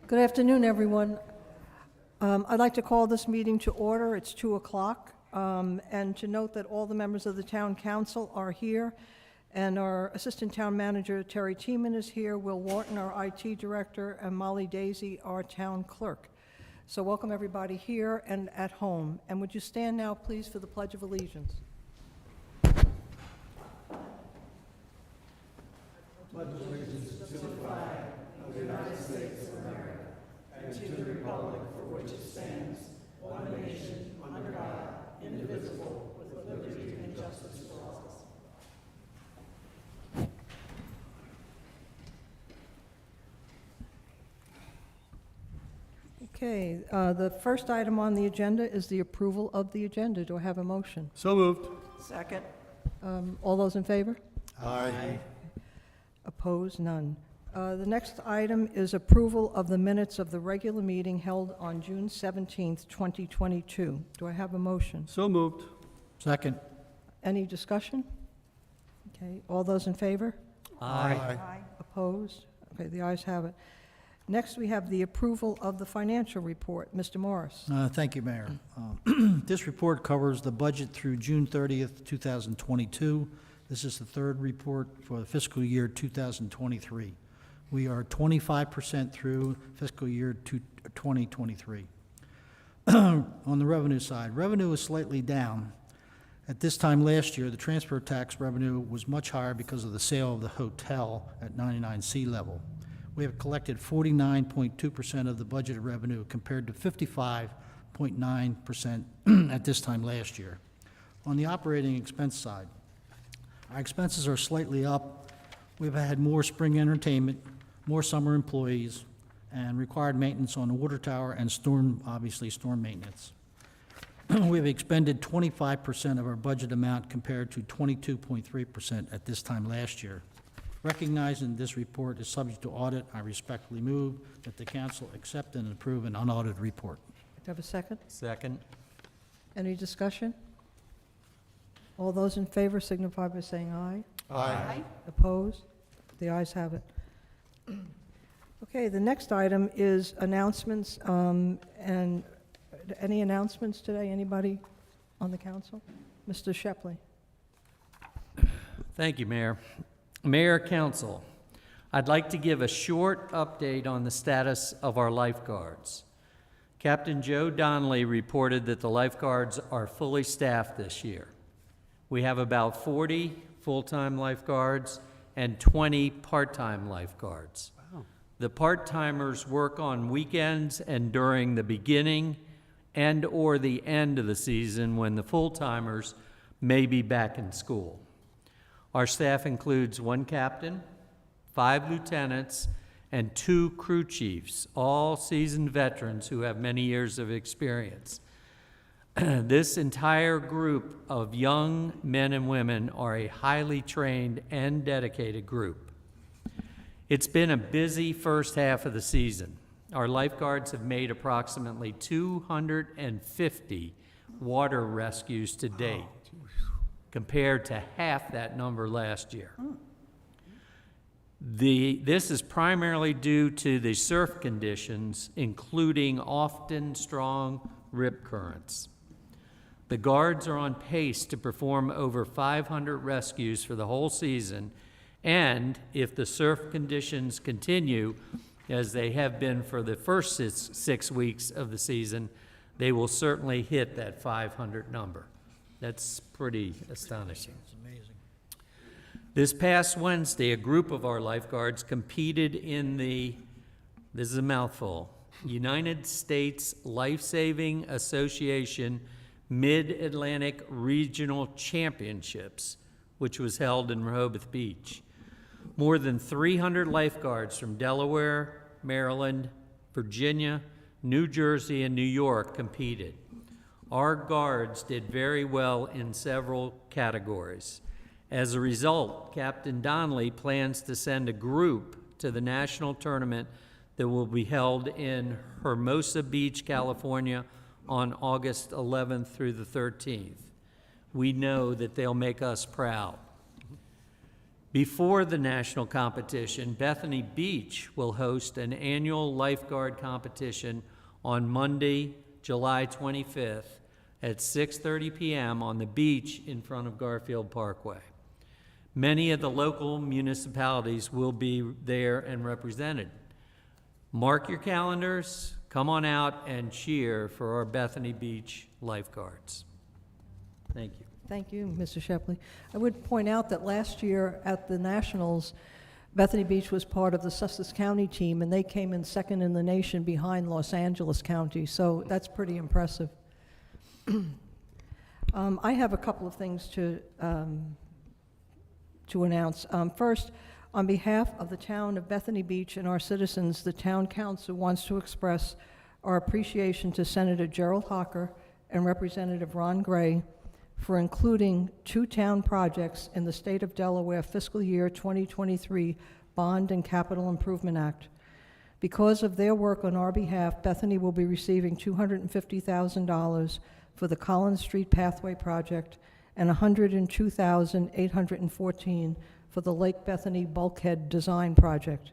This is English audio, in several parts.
Good afternoon, everyone. I'd like to call this meeting to order. It's 2 o'clock. And to note that all the members of the town council are here, and our assistant town manager, Terry Tiemann, is here, Will Wharton, our IT director, and Molly Daisy, our town clerk. So welcome everybody here and at home. And would you stand now, please, for the Pledge of Allegiance? Okay, the first item on the agenda is the approval of the agenda. Do I have a motion? So moved. Second. All those in favor? Aye. Opposed? None. The next item is approval of the minutes of the regular meeting held on June 17th, 2022. Do I have a motion? So moved. Second. Any discussion? Okay, all those in favor? Aye. Opposed? Okay, the ayes have it. Next, we have the approval of the financial report. Mr. Morris. Thank you, Mayor. This report covers the budget through June 30th, 2022. This is the third report for the fiscal year 2023. We are 25% through fiscal year 2023. On the revenue side, revenue is slightly down. At this time last year, the transfer tax revenue was much higher because of the sale of the hotel at 99 Sea Level. We have collected 49.2% of the budgeted revenue compared to 55.9% at this time last year. On the operating expense side, our expenses are slightly up. We've had more spring entertainment, more summer employees, and required maintenance on the water tower and storm maintenance. We've expended 25% of our budget amount compared to 22.3% at this time last year. Recognizing this report is subject to audit, I respectfully move that the council accept and approve an unaudited report. Do I have a second? Second. Any discussion? All those in favor signify by saying aye. Aye. Opposed? The ayes have it. Okay, the next item is announcements, and any announcements today? Anybody on the council? Mr. Shepley. Thank you, Mayor. Mayor, Council, I'd like to give a short update on the status of our lifeguards. Captain Joe Donnelly reported that the lifeguards are fully staffed this year. We have about 40 full-time lifeguards and 20 part-time lifeguards. Wow. The part-timers work on weekends and during the beginning and or the end of the season when the full-timers may be back in school. Our staff includes 1 captain, 5 lieutenants, and 2 crew chiefs, all seasoned veterans who have many years of experience. This entire group of young men and women are a highly trained and dedicated group. It's been a busy first half of the season. Our lifeguards have made approximately 250 water rescues to date, compared to half that number last year. This is primarily due to the surf conditions, including often strong rip currents. The guards are on pace to perform over 500 rescues for the whole season, and if the surf conditions continue, as they have been for the first six weeks of the season, they will certainly hit that 500 number. That's pretty astonishing. It's amazing. This past Wednesday, a group of our lifeguards competed in the, this is a mouthful, United States Life-Saving Association Mid-Atlantic Regional Championships, which was held in Rehoboth Beach. More than 300 lifeguards from Delaware, Maryland, Virginia, New Jersey, and New York competed. Our guards did very well in several categories. As a result, Captain Donnelly plans to send a group to the national tournament that will be held in Hermosa Beach, California on August 11th through the 13th. We know that they'll make us proud. Before the national competition, Bethany Beach will host an annual lifeguard competition on Monday, July 25th at 6:30 p.m. on the beach in front of Garfield Parkway. Many of the local municipalities will be there and represented. Mark your calendars, come on out and cheer for our Bethany Beach lifeguards. Thank you. Thank you, Mr. Shepley. I would point out that last year at the Nationals, Bethany Beach was part of the Sussex County team, and they came in second in the nation behind Los Angeles County, so that's pretty impressive. I have a couple of things to announce. First, on behalf of the town of Bethany Beach and our citizens, the town council wants to express our appreciation to Senator Gerald Hocker and Representative Ron Gray for including 2 town projects in the state of Delaware fiscal year 2023 Bond and Capital Improvement Act. Because of their work on our behalf, Bethany will be receiving $250,000 for the Collins Street Pathway Project and $102,814 for the Lake Bethany Bulkhead Design Project.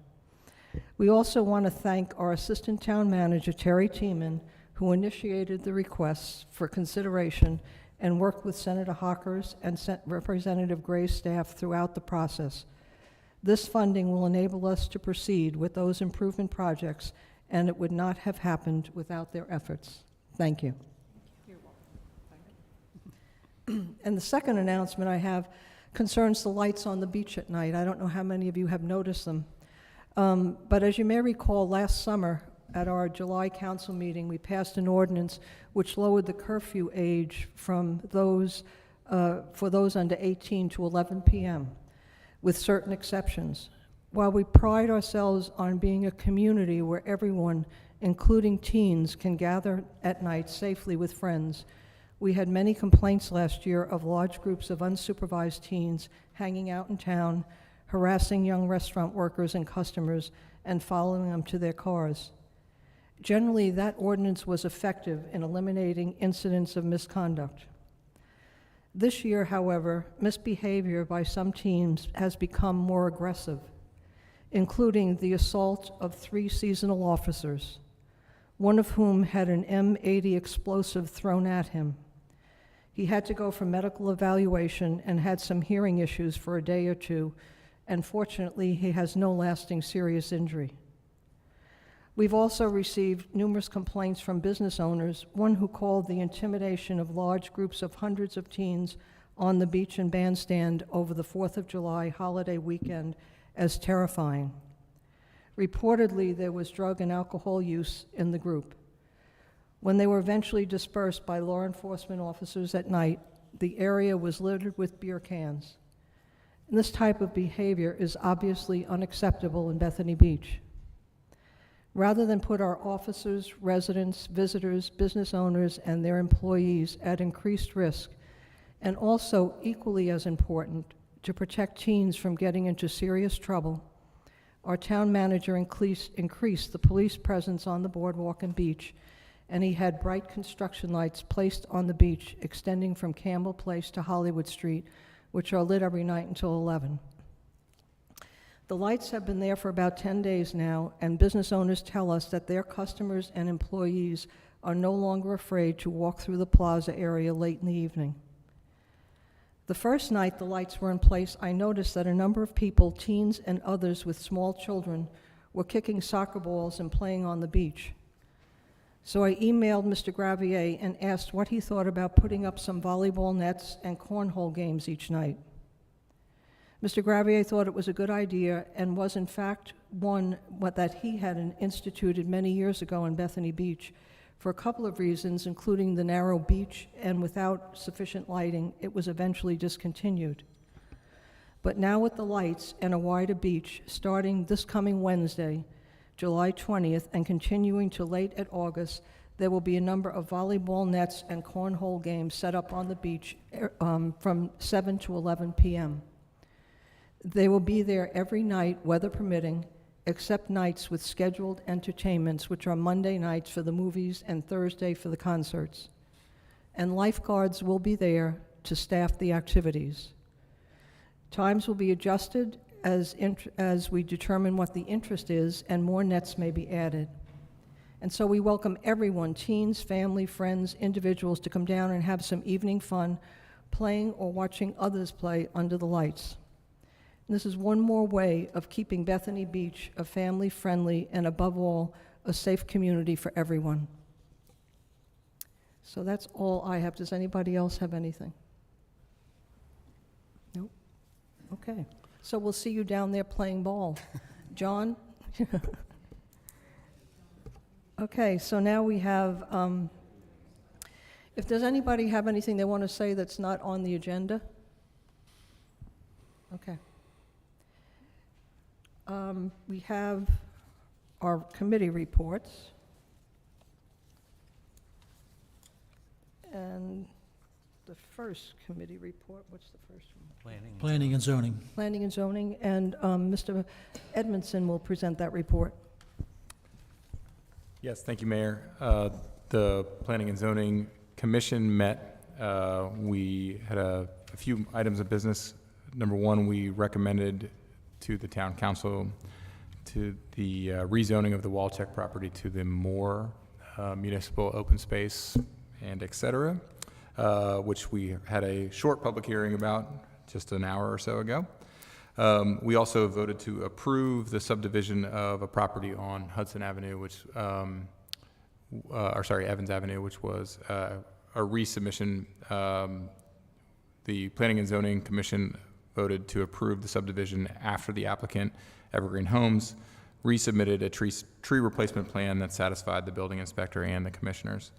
We also want to thank our Assistant Town Manager, Terry Tiemann, who initiated the requests for consideration and worked with Senator Hawkers and Representative Gray's staff throughout the process. This funding will enable us to proceed with those improvement projects, and it would not have happened without their efforts. Thank you. And the second announcement I have concerns the lights on the beach at night. I don't know how many of you have noticed them. But as you may recall, last summer at our July council meeting, we passed an ordinance which lowered the curfew age from those, for those under 18 to 11 p.m., with certain exceptions. While we pride ourselves on being a community where everyone, including teens, can gather at night safely with friends, we had many complaints last year of large groups of unsupervised teens hanging out in town, harassing young restaurant workers and customers, and following them to their cars. Generally, that ordinance was effective in eliminating incidents of misconduct. This year, however, misbehavior by some teens has become more aggressive, including the assault of 3 seasonal officers, one of whom had an M80 explosive thrown at him. He had to go for medical evaluation and had some hearing issues for a day or 2, and fortunately, he has no lasting serious injury. We've also received numerous complaints from business owners, one who called the intimidation of large groups of hundreds of teens on the beach and bandstand over the 4th of July holiday weekend as terrifying. Reportedly, there was drug and alcohol use in the group. When they were eventually dispersed by law enforcement officers at night, the area was littered with beer cans. And this type of behavior is obviously unacceptable in Bethany Beach. Rather than put our officers, residents, visitors, business owners, and their employees at increased risk, and also equally as important, to protect teens from getting into serious trouble, our town manager increased the police presence on the boardwalk and beach, and he had bright construction lights placed on the beach extending from Campbell Place to Hollywood Street, which are lit every night until 11. The lights have been there for about 10 days now, and business owners tell us that their customers and employees are no longer afraid to walk through the plaza area late in the evening. The first night the lights were in place, I noticed that a number of people, teens and others with small children, were kicking soccer balls and playing on the beach. So I emailed Mr. Gravier and asked what he thought about putting up some volleyball nets and cornhole games each night. Mr. Gravier thought it was a good idea and was in fact one that he had instituted many years ago in Bethany Beach for a couple of reasons, including the narrow beach, and without sufficient lighting, it was eventually discontinued. But now with the lights and a wider beach, starting this coming Wednesday, July 20th, and continuing to late at August, there will be a number of volleyball nets and cornhole games set up on the beach from 7 to 11 p.m. They will be there every night, weather permitting, except nights with scheduled entertainments, which are Monday nights for the movies and Thursday for the concerts. And lifeguards will be there to staff the activities. Times will be adjusted as we determine what the interest is, and more nets may be added. And so we welcome everyone, teens, family, friends, individuals, to come down and have some evening fun playing or watching others play under the lights. And this is one more way of keeping Bethany Beach a family-friendly and, above all, a safe community for everyone. So that's all I have. Does anybody else have anything? Nope. Okay. So we'll see you down there playing ball. John? Okay, so now we have, if does anybody have anything they want to say that's not on the agenda? Okay. We have our committee reports. And the first committee report, what's the first one? Planning and zoning. Planning and zoning, and Mr. Edmondson will present that report. Yes, thank you, Mayor. The Planning and Zoning Commission met. We had a few items of business. Number one, we recommended to the town council to the rezoning of the Walcheck property to the Moore municipal open space and et cetera, which we had a short public hearing about just an hour or so ago. We also voted to approve the subdivision of a property on Hudson Avenue, Evans Avenue, which was a resubmission. The Planning and Zoning Commission voted to approve the subdivision after the applicant, Evergreen Homes, resubmitted a tree replacement plan that satisfied the building inspector and the commissioners.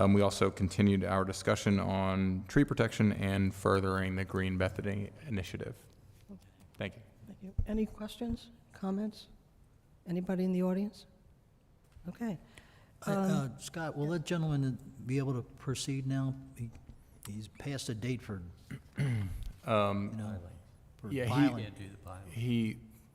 We also continued our discussion on tree protection and furthering the Green Bethany initiative. Thank you. Thank you. Any questions, comments? Anybody in the audience? Okay. Scott, will that gentleman be able to proceed now? He's passed a date for, for Yeah, filing.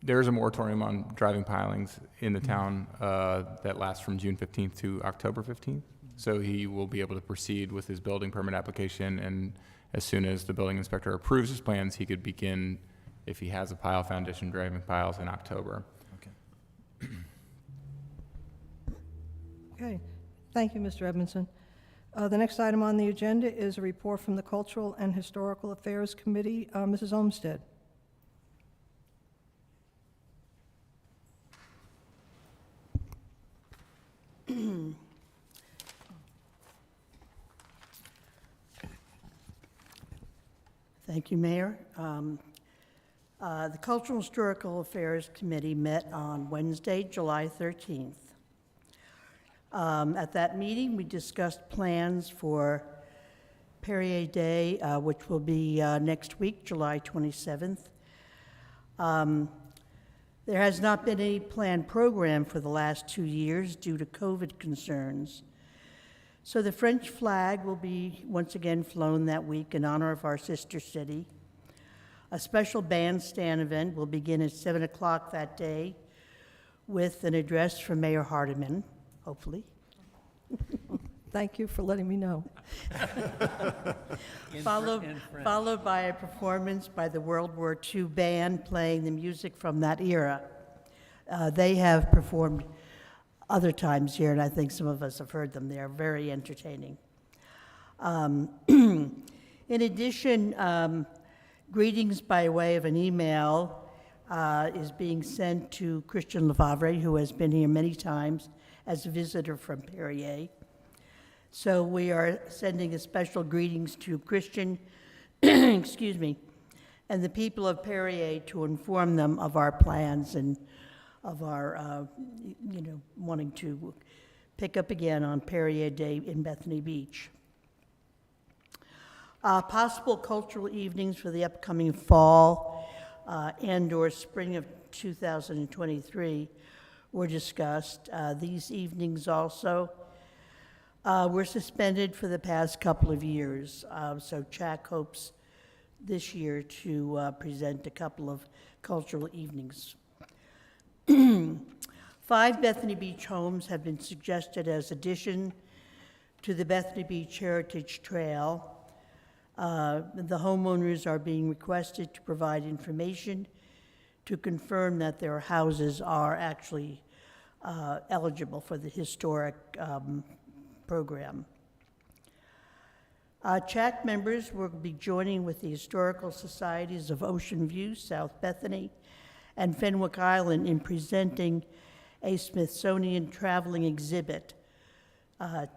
there's a moratorium on driving pilings in the town that lasts from June 15th to October 15th. So he will be able to proceed with his building permit application, and as soon as the building inspector approves his plans, he could begin, if he has a pile foundation, driving piles in October. Okay. Okay. Thank you, Mr. Edmondson. The next item on the agenda is a report from the Cultural and Historical Affairs Committee. Mrs. Olmsted. Thank you, Mayor. The Cultural and Historical Affairs Committee met on Wednesday, July 13th. At that meeting, we discussed plans for Perrier Day, which will be next week, July 27th. There has not been any planned program for the last 2 years due to COVID concerns. So the French flag will be once again flown that week in honor of our sister city. A special bandstand event will begin at 7 o'clock that day with an address from Mayor Hardiman, hopefully. Thank you for letting me know. Followed by a performance by the World War II band playing the music from that era. They have performed other times here, and I think some of us have heard them. They are very entertaining. In addition, greetings by way of an email is being sent to Christian Lefavre, who has been here many times as a visitor from Perrier. So we are sending a special greetings to Christian, excuse me, and the people of Perrier to inform them of our plans and of our, wanting to pick up again on Perrier Day in Bethany Beach. Possible cultural evenings for the upcoming fall and/or spring of 2023 were discussed. These evenings also were suspended for the past couple of years. So CHAC hopes this year to present a couple of cultural evenings. 5 Bethany Beach homes have been suggested as addition to the Bethany Beach Heritage Trail. The homeowners are being requested to provide information to confirm that their houses are actually eligible for the historic program. CHAC members will be joining with the Historical Societies of Ocean View, South Bethany, and Fenwick Island in presenting a Smithsonian traveling exhibit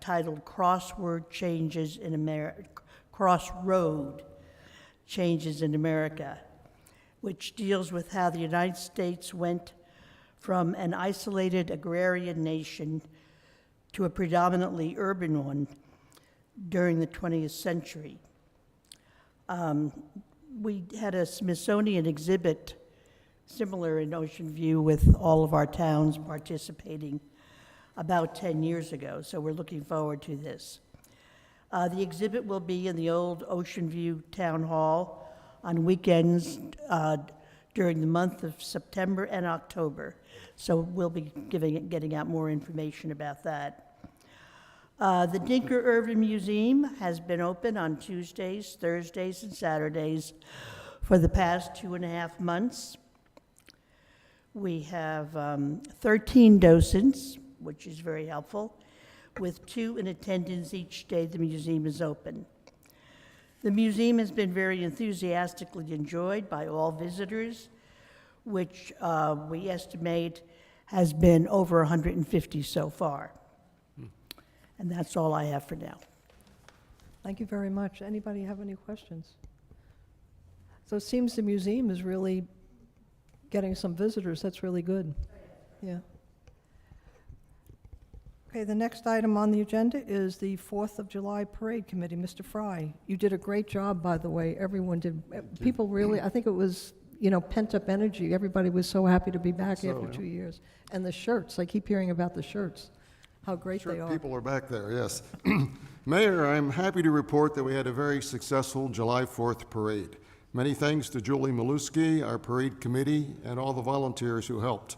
titled Crossroad Changes in America, which deals with how the United States went from an isolated agrarian nation to a predominantly urban one during the 20th century. We had a Smithsonian exhibit similar in Ocean View with all of our towns participating about 10 years ago, so we're looking forward to this. The exhibit will be in the old Ocean View Town Hall on weekends during the month of September and October, so we'll be getting out more information about that. The Dinker Urban Museum has been open on Tuesdays, Thursdays, and Saturdays for the past 2.5 months. We have 13 docents, which is very helpful, with 2 in attendance each day the museum is open. The museum has been very enthusiastically enjoyed by all visitors, which we estimate has been over 150 so far. And that's all I have for now. Thank you very much. Anybody have any questions? So it seems the museum is really getting some visitors. That's really good. Yeah. Okay, the next item on the agenda is the 4th of July Parade Committee. Mr. Fry, you did a great job, by the way. Everyone did. People really, I think it was, pent-up energy. Everybody was so happy to be back after 2 years. And the shirts, I keep hearing about the shirts, how great they are. People are back there, yes. Mayor, I'm happy to report that we had a very successful July 4th parade. Many thanks to Julie Maluski, our parade committee, and all the volunteers who helped,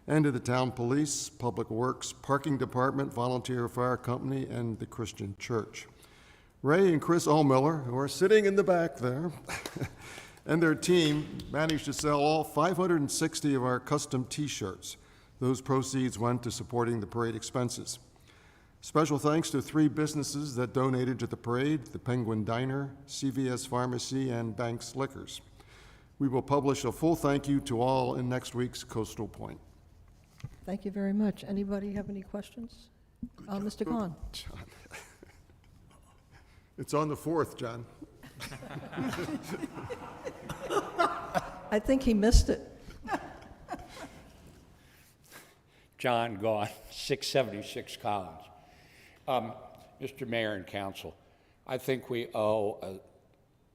and to the town police, public works, parking department, volunteer fire company, and the Christian church. Ray and Chris Allmiller, who are sitting in the back there, and their team managed to sell all 560 of our custom T-shirts. Those proceeds went to supporting the parade expenses. Special thanks to 3 businesses that donated to the parade: the Penguin Diner, CVS Pharmacy, and Banks Liquors. We will publish a full thank you to all in next week's Coastal Point. Thank you very much. Anybody have any questions? Mr. Khan? John. It's on the 4th, John. I think he missed it. John Gaunt, 676 Collins. Mr. Mayor and Council, I think we owe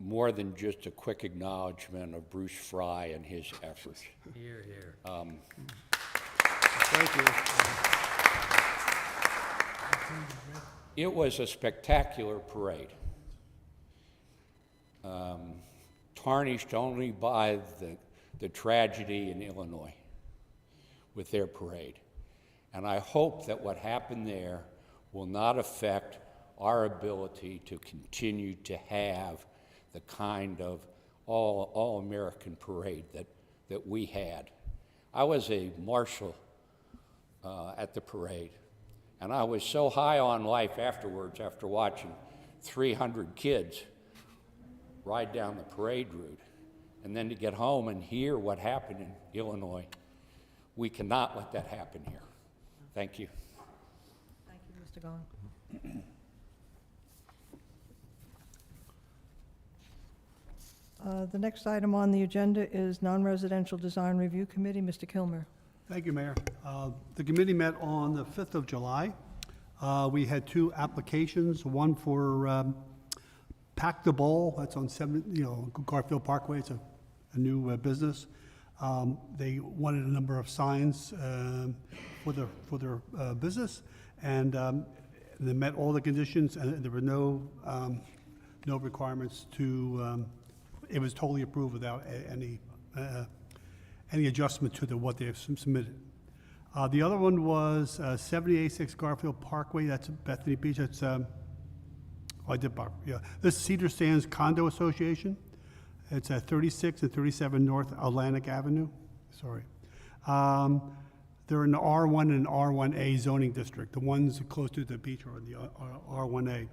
more than just a quick acknowledgement of Bruce Fry and his efforts. Here, here. Thank you. It was a spectacular parade, tarnished only by the tragedy in Illinois with their parade. And I hope that what happened there will not affect our ability to continue to have the kind of all-American parade that we had. I was a marshal at the parade, and I was so high on life afterwards after watching 300 kids ride down the parade route, and then to get home and hear what happened in Illinois. We cannot let that happen here. Thank you. Thank you, Mr. Gahn. The next item on the agenda is Non-Residential Design Review Committee. Mr. Kilmer. Thank you, Mayor. The committee met on the 5th of July. We had 2 applications, one for Pack the Bowl, that's on Garfield Parkway. It's a new business. They wanted a number of signs for their business, and they met all the conditions, and there were no requirements to. It was totally approved without any adjustment to what they have submitted. The other one was 7086 Garfield Parkway. That's Bethany Beach. That's Oh, I did Park, yeah. This is Cedar Sands Condo Association. It's at 36 and 37 North Atlantic Avenue, sorry. They're in the R1 and R1A zoning district. The ones close to the beach are in the R1A.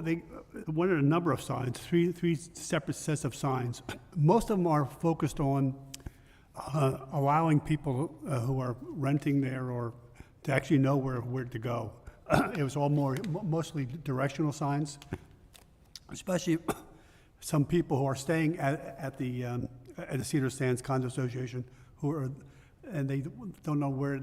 They wanted a number of signs, three separate sets of signs. Most of them are focused on allowing people who are renting there or to actually know where to go. It was all mostly directional signs, especially some people who are staying at the Cedar Sands Condo Association and they don't know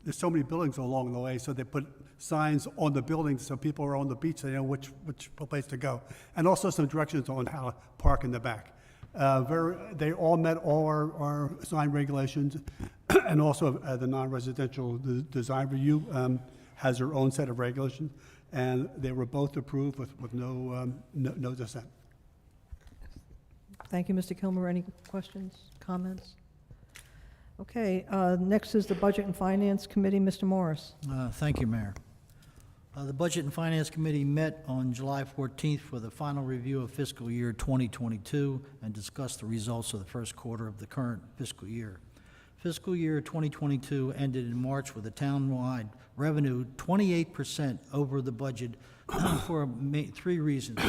there's so many buildings along the way, so they put signs on the buildings so people are on the beach, they know which place to go. And also some directions on how to park in the back. They all met all our sign regulations, and also the non-residential design review has their own set of regulations, and they were both approved with no dissent. Thank you, Mr. Kilmer. Any questions, comments? Okay, next is the Budget and Finance Committee. Mr. Morris. Thank you, Mayor. The Budget and Finance Committee met on July 14th for the final review of fiscal year 2022 and discussed the results of the first quarter of the current fiscal year. Fiscal year 2022 ended in March with a townwide revenue 28% over the budget for three reasons.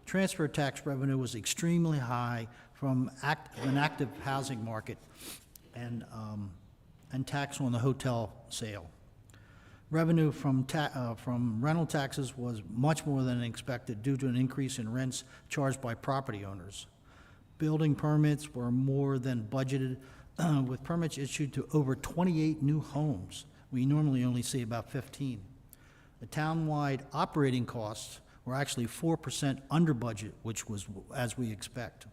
Transfer tax revenue was extremely high from an active housing market and tax on the hotel sale. Revenue from rental taxes was much more than expected due to an increase in rents charged by property owners. Building permits were more than budgeted, with permits issued to over 28 new homes. We normally only see about 15. The townwide operating costs were actually 4% under budget, which was as we expect.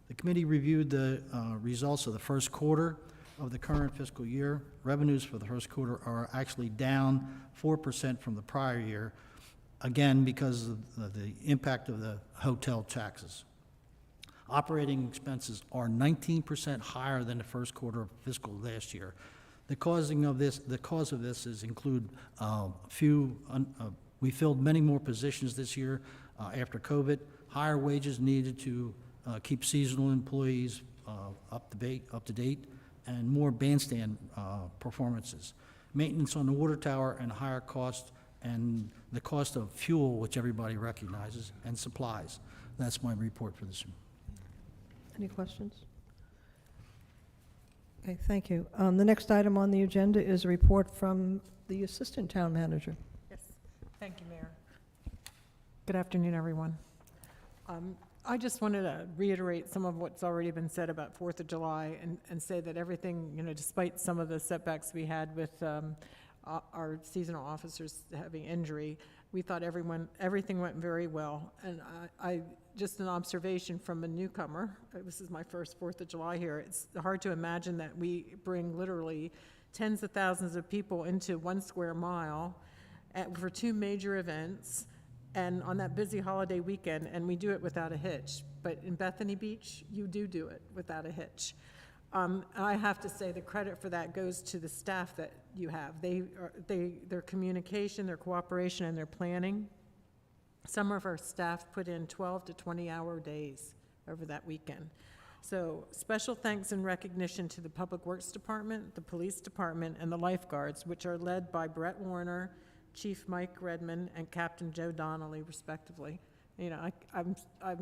The committee reviewed the results of the first quarter of the current fiscal year. Revenues for the first quarter are actually down 4% from the prior year, again because of the impact of the hotel taxes. Operating expenses are 19% higher than the first quarter of fiscal last year. The cause of this is include we filled many more positions this year after COVID, higher wages needed to keep seasonal employees up to date, and more bandstand performances. Maintenance on the water tower and higher cost, and the cost of fuel, which everybody recognizes, and supplies. That's my report for this year. Any questions? Okay, thank you. The next item on the agenda is a report from the Assistant Town Manager. Yes, thank you, Mayor. Good afternoon, everyone. I just wanted to reiterate some of what's already been said about 4th of July and say that everything, despite some of the setbacks we had with our seasonal officers having injury, we thought everything went very well. And I just an observation from a newcomer, this is my first 4th of July here, it's hard to imagine that we bring literally tens of thousands of people into 1 square mile for 2 major events, and on that busy holiday weekend, and we do it without a hitch. But in Bethany Beach, you do it without a hitch. I have to say the credit for that goes to the staff that you have. Their communication, their cooperation, and their planning. Some of our staff put in 12 to 20-hour days over that weekend. So special thanks and recognition to the Public Works Department, the Police Department, and the lifeguards, which are led by Brett Warner, Chief Mike Redmond, and Captain Joe Donnelly, respectively. I'm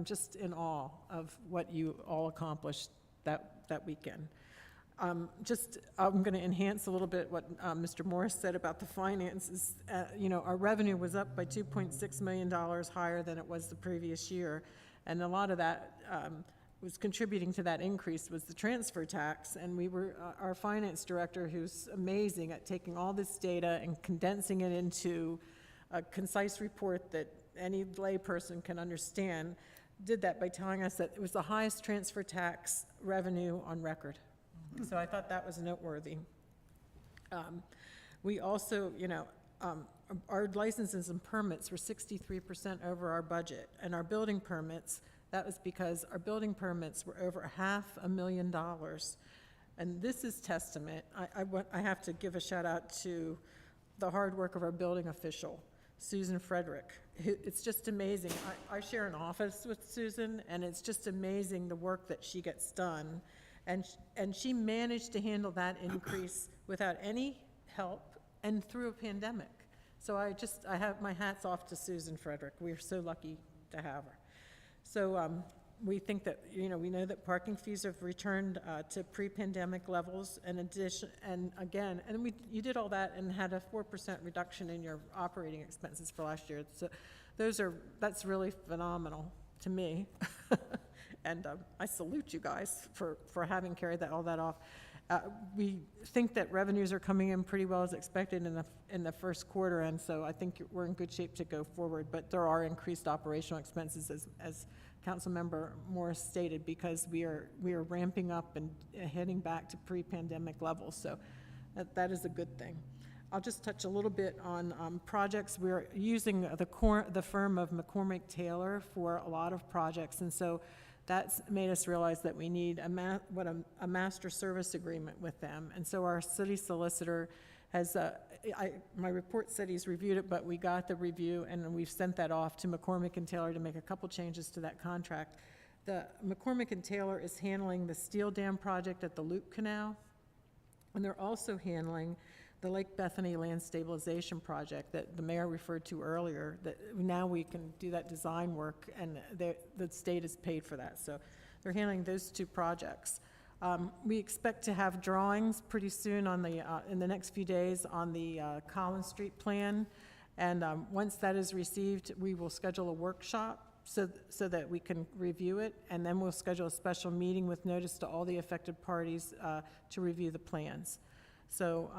just in awe of what you all accomplished that weekend. I'm going to enhance a little bit what Mr. Morris said about the finances. Our revenue was up by $2.6 million higher than it was the previous year, and a lot of that was contributing to that increase was the transfer tax, and our finance director, who's amazing at taking all this data and condensing it into a concise report that any layperson can understand, did that by telling us that it was the highest transfer tax revenue on record. So I thought that was noteworthy. We also, our licenses and permits were 63% over our budget, and our building permits, that was because our building permits were over $500,000. And this is testament. I have to give a shout out to the hard work of our building official. Susan Frederick. It's just amazing. I share an office with Susan, and it's just amazing the work that she gets done. And she managed to handle that increase without any help and through a pandemic. So I have my hats off to Susan Frederick. We are so lucky to have her. So we think that, we know that parking fees have returned to pre-pandemic levels. You did all that and had a 4% reduction in your operating expenses for last year. So that's really phenomenal to me. And I salute you guys for having carried all that off. We think that revenues are coming in pretty well as expected in the first quarter, and so I think we're in good shape to go forward. But there are increased operational expenses, as Councilmember Morris stated, because we are ramping up and heading back to pre-pandemic levels. So that is a good thing. I'll just touch a little bit on projects. We're using the firm of McCormick Taylor for a lot of projects, and so that's made us realize that we need a master service agreement with them. And so our city solicitor has, my report said he's reviewed it, but we got the review and we've sent that off to McCormick and Taylor to make a couple changes to that contract. The McCormick and Taylor is handling the steel dam project at the Loop Canal, and they're also handling the Lake Bethany land stabilization project that the mayor referred to earlier, that now we can do that design work, and the state has paid for that. So they're handling those two projects. We expect to have drawings pretty soon on in the next few days on the Collins Street plan. And once that is received, we will schedule a workshop so that we can review it, and then we'll schedule a special meeting with notice to all the affected parties to review the plans. So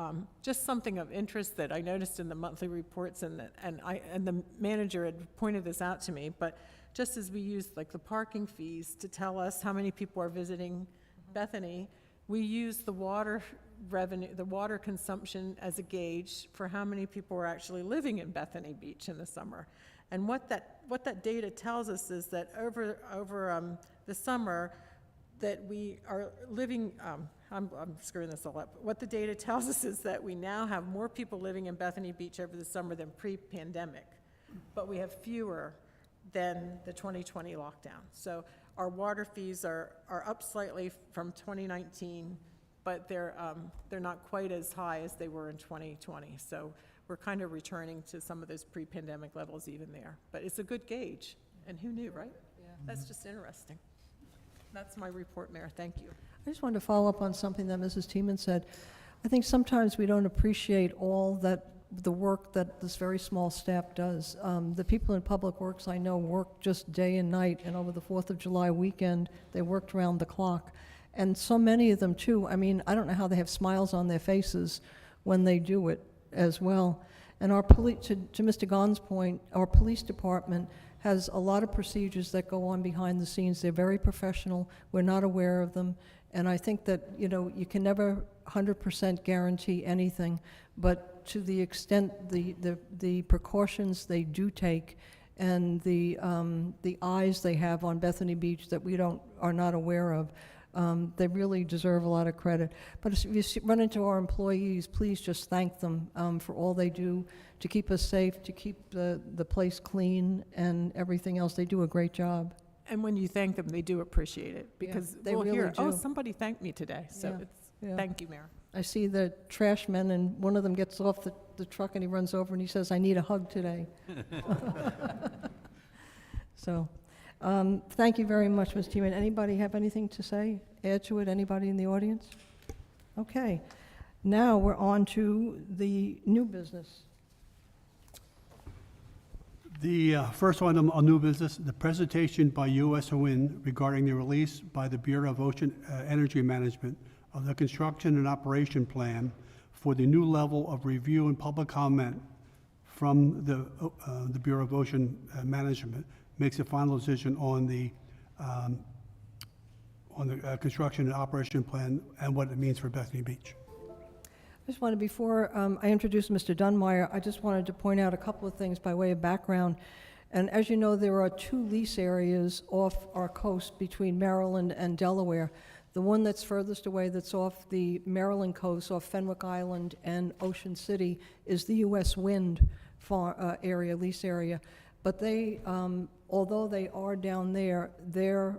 just something of interest that I noticed in the monthly reports, and the manager had pointed this out to me, but just as we use like the parking fees to tell us how many people are visiting Bethany, we use the water revenue, the water consumption as a gauge for how many people are actually living in Bethany Beach in the summer. And what that data tells us is that over the summer, that we are living, I'm screwing this all up. What the data tells us is that we now have more people living in Bethany Beach over the summer than pre-pandemic, but we have fewer than the 2020 lockdown. So our water fees are up slightly from 2019, but they're not quite as high as they were in 2020. So we're kind of returning to some of those pre-pandemic levels even there. But it's a good gauge, and who knew, right? Yeah. That's just interesting. That's my report, Mayor. Thank you. I just wanted to follow up on something that Mrs. Tiemann said. I think sometimes we don't appreciate all the work that this very small staff does. The people in Public Works I know work just day and night, and over the 4th of July weekend, they worked around the clock. And so many of them, too, I mean, I don't know how they have smiles on their faces when they do it as well. And our police, to Mr. Gahn's point, our police department has a lot of procedures that go on behind the scenes. They're very professional. We're not aware of them. And I think that, you can never 100% guarantee anything, but to the extent the precautions they do take and the eyes they have on Bethany Beach that we are not aware of, they really deserve a lot of credit. But if you run into our employees, please just thank them for all they do to keep us safe, to keep the place clean and everything else. They do a great job. And when you thank them, they do appreciate it, because they we'll really hear, do. oh, somebody thanked me today. So thank you, Mayor. I see the trash men, and one of them gets off the truck and he runs over and he says, "I need a hug today." So, thank you very much, Ms. Tiemann. Anybody have anything to say, add to it? Anybody in the audience? Okay. Now we're on to the new business. The first item on new business, the presentation by US Wind regarding the release by the Bureau of Ocean Energy Management of the construction and operation plan for the new level of review and public comment from the Bureau of Ocean Management makes a final decision on the construction and operation plan and what it means for Bethany Beach. I just wanted, before I introduce Mr. Dunmeyer, I just wanted to point out a couple of things by way of background. And as you know, there are 2 lease areas off our coast between Maryland and Delaware. The one that's furthest away, that's off the Maryland coast, off Fenwick Island and Ocean City, is the U.S. Wind area, lease area. But they, although they are down there, their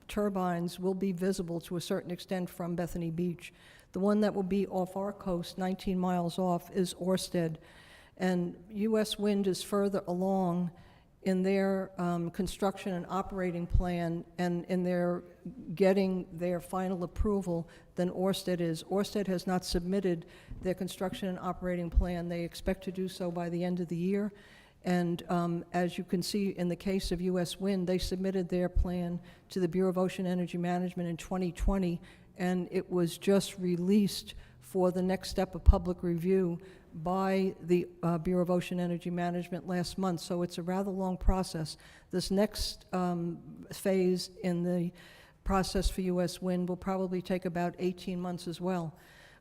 turbines will be visible to a certain extent from Bethany Beach. The one that will be off our coast, 19 miles off, is Ørsted. And U.S. Wind is further along in their construction and operating plan and in their getting their final approval than Ørsted is. Ørsted has not submitted their construction and operating plan. They expect to do so by the end of the year. And as you can see in the case of U.S. Wind, they submitted their plan to the Bureau of Ocean Energy Management in 2020, and it was just released for the next step of public review by the Bureau of Ocean Energy Management last month. So it's a rather long process. This next phase in the process for U.S. Wind will probably take about 18 months as well.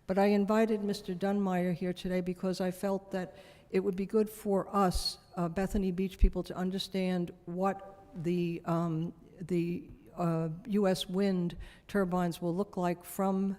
But I invited Mr. Dunmeyer here today because I felt that it would be good for us, Bethany Beach people, to understand what the U.S. wind turbines will look like from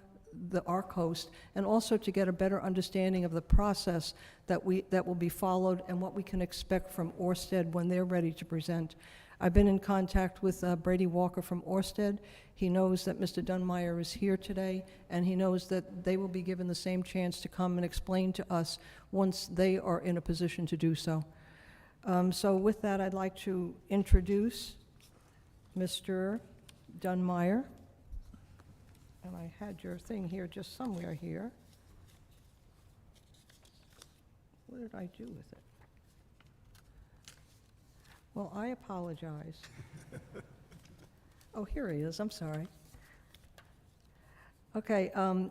our coast, and also to get a better understanding of the process that will be followed and what we can expect from Ørsted when they're ready to present. I've been in contact with Brady Walker from Ørsted. He knows that Mr. Dunmeyer is here today, and he knows that they will be given the same chance to come and explain to us once they are in a position to do so. So with that, I'd like to introduce Mr. Dunmeyer. And I had your thing here, just somewhere here. What did I do with it? Well, I apologize. Oh, here he is, I'm sorry. Okay, Mr.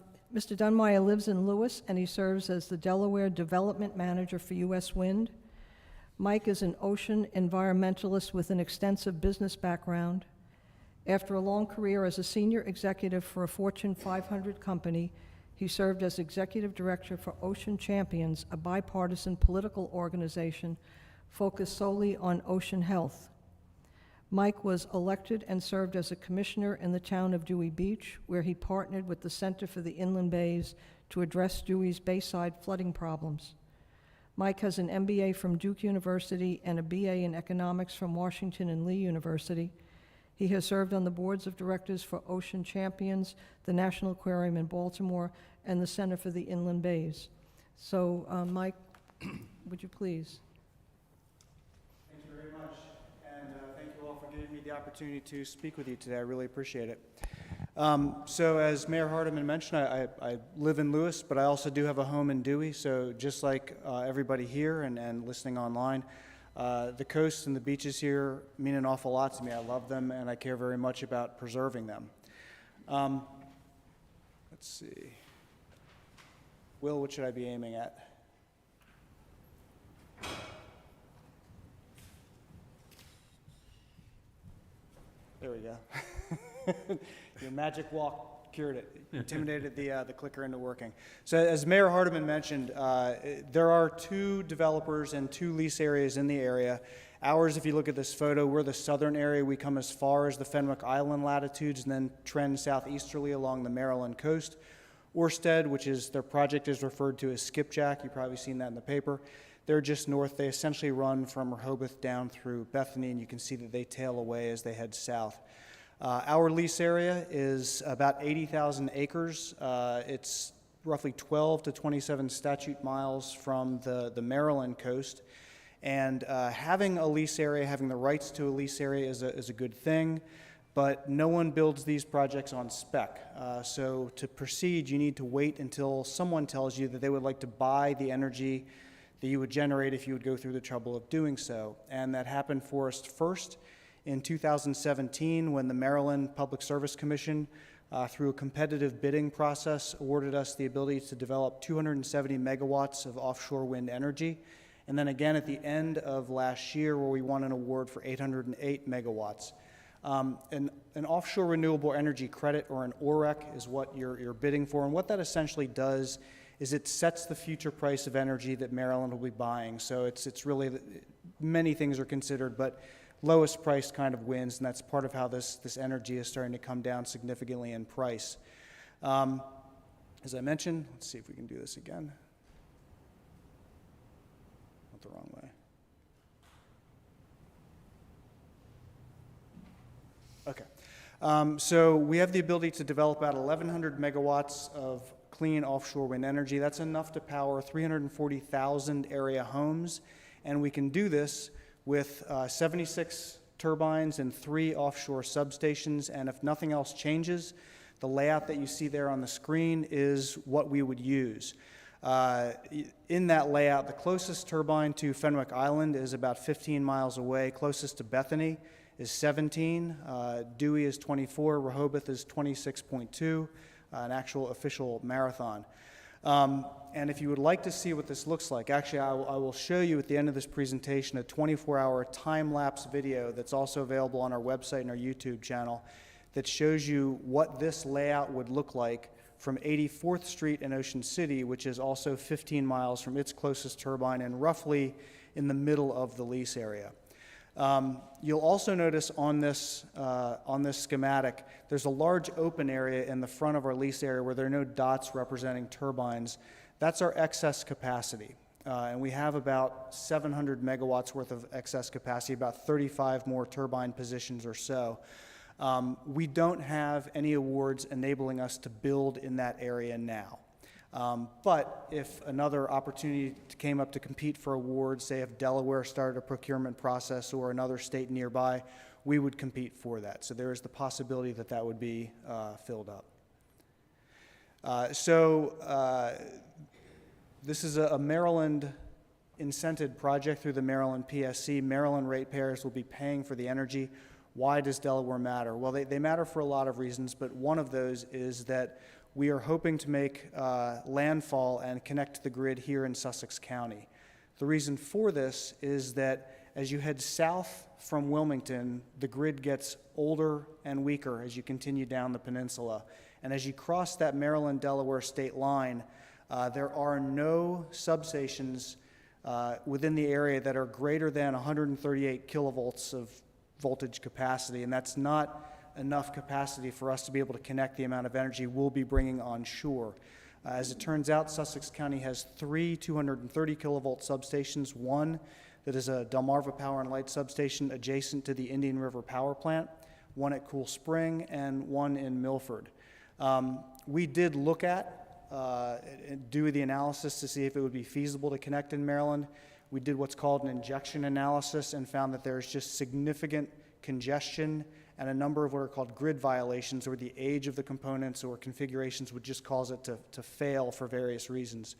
Dunmeyer lives in Lewis, and he serves as the Delaware Development Manager for U.S. Wind. Mike is an ocean environmentalist with an extensive business background. After a long career as a senior executive for a Fortune 500 company, he served as executive director for Ocean Champions, a bipartisan political organization focused solely on ocean health. Mike was elected and served as a commissioner in the town of Dewey Beach, where he partnered with the Center for the Inland Bays to address Dewey's bayside flooding problems. Mike has an MBA from Duke University and a BA in economics from Washington and Lee University. He has served on the boards of directors for Ocean Champions, the National Aquarium in Baltimore, and the Center for the Inland Bays. So, Mike, would you please? Thank you very much, and thank you all for giving me the opportunity to speak with you today. I really appreciate it. So as Mayor Hardiman mentioned, I live in Lewis, but I also do have a home in Dewey, so just like everybody here and listening online, the coast and the beaches here mean an awful lot to me. I love them, and I care very much about preserving them. Let's see. Will, what should I be aiming at? There we go. Your magic walk cured it. Intimidated the clicker into working. So as Mayor Hardiman mentioned, there are 2 developers and 2 lease areas in the area. Ours, if you look at this photo, we're the southern area. We come as far as the Fenwick Island latitudes and then trend southeasterly along the Maryland coast. Ørsted, which is their project is referred to as Skipjack. You've probably seen that in the paper. They're just north. They essentially run from Rehoboth down through Bethany, and you can see that they tail away as they head south. Our lease area is about 80,000 acres. It's roughly 12 to 27 statute miles from the Maryland coast. And having a lease area, having the rights to a lease area is a good thing, but no one builds these projects on spec. So to proceed, you need to wait until someone tells you that they would like to buy the energy that you would generate if you would go through the trouble of doing so. And that happened for us first in 2017 when the Maryland Public Service Commission, through a competitive bidding process, awarded us the ability to develop 270 megawatts of offshore wind energy. And then again at the end of last year where we won an award for 808 megawatts. An offshore renewable energy credit, or an OREC, is what you're bidding for. And what that essentially does is it sets the future price of energy that Maryland will be buying. So it's really, many things are considered, but lowest priced kind of winds, and that's part of how this energy is starting to come down significantly in price. As I mentioned, let's see if we can do this again. Not the wrong way. Okay. So we have the ability to develop about 1,100 megawatts of clean offshore wind energy. That's enough to power 340,000 area homes, and we can do this with 76 turbines and 3 offshore substations, and if nothing else changes, the layout that you see there on the screen is what we would use. In that layout, the closest turbine to Fenwick Island is about 15 miles away. Closest to Bethany is 17. Dewey is 24. Rehoboth is 26.2, an actual official marathon. And if you would like to see what this looks like, actually, I will show you at the end of this presentation a 24-hour time-lapse video that's also available on our website and our YouTube channel that shows you what this layout would look like from 84th Street in Ocean City, which is also 15 miles from its closest turbine and roughly in the middle of the lease area. You'll also notice on this schematic, there's a large open area in the front of our lease area where there are no dots representing turbines. That's our excess capacity. And we have about 700 megawatts worth of excess capacity, about 35 more turbine positions or so. We don't have any awards enabling us to build in that area now. But if another opportunity came up to compete for awards, say if Delaware started a procurement process or another state nearby, we would compete for that. So there is the possibility that that would be filled up. This is a Maryland incented project through the Maryland PSC. Maryland ratepayers will be paying for the energy. Why does Delaware matter? Well, they matter for a lot of reasons, but one of those is that we are hoping to make landfall and connect to the grid here in Sussex County. The reason for this is that as you head south from Wilmington, the grid gets older and weaker as you continue down the peninsula. And as you cross that Maryland-Delaware state line, there are no substations within the area that are greater than 138 kilovolts of voltage capacity, and that's not enough capacity for us to be able to connect the amount of energy we'll be bringing on shore. As it turns out, Sussex County has 3 230 kilovolt substations, one that is a Delmarva Power and Light substation adjacent to the Indian River Power Plant, one at Cool Spring, and one in Milford. We did look at, do the analysis to see if it would be feasible to connect in Maryland. We did what's called an injection analysis and found that there's just significant congestion and a number of what are called grid violations, or the age of the components or configurations would just cause it to fail for various reasons.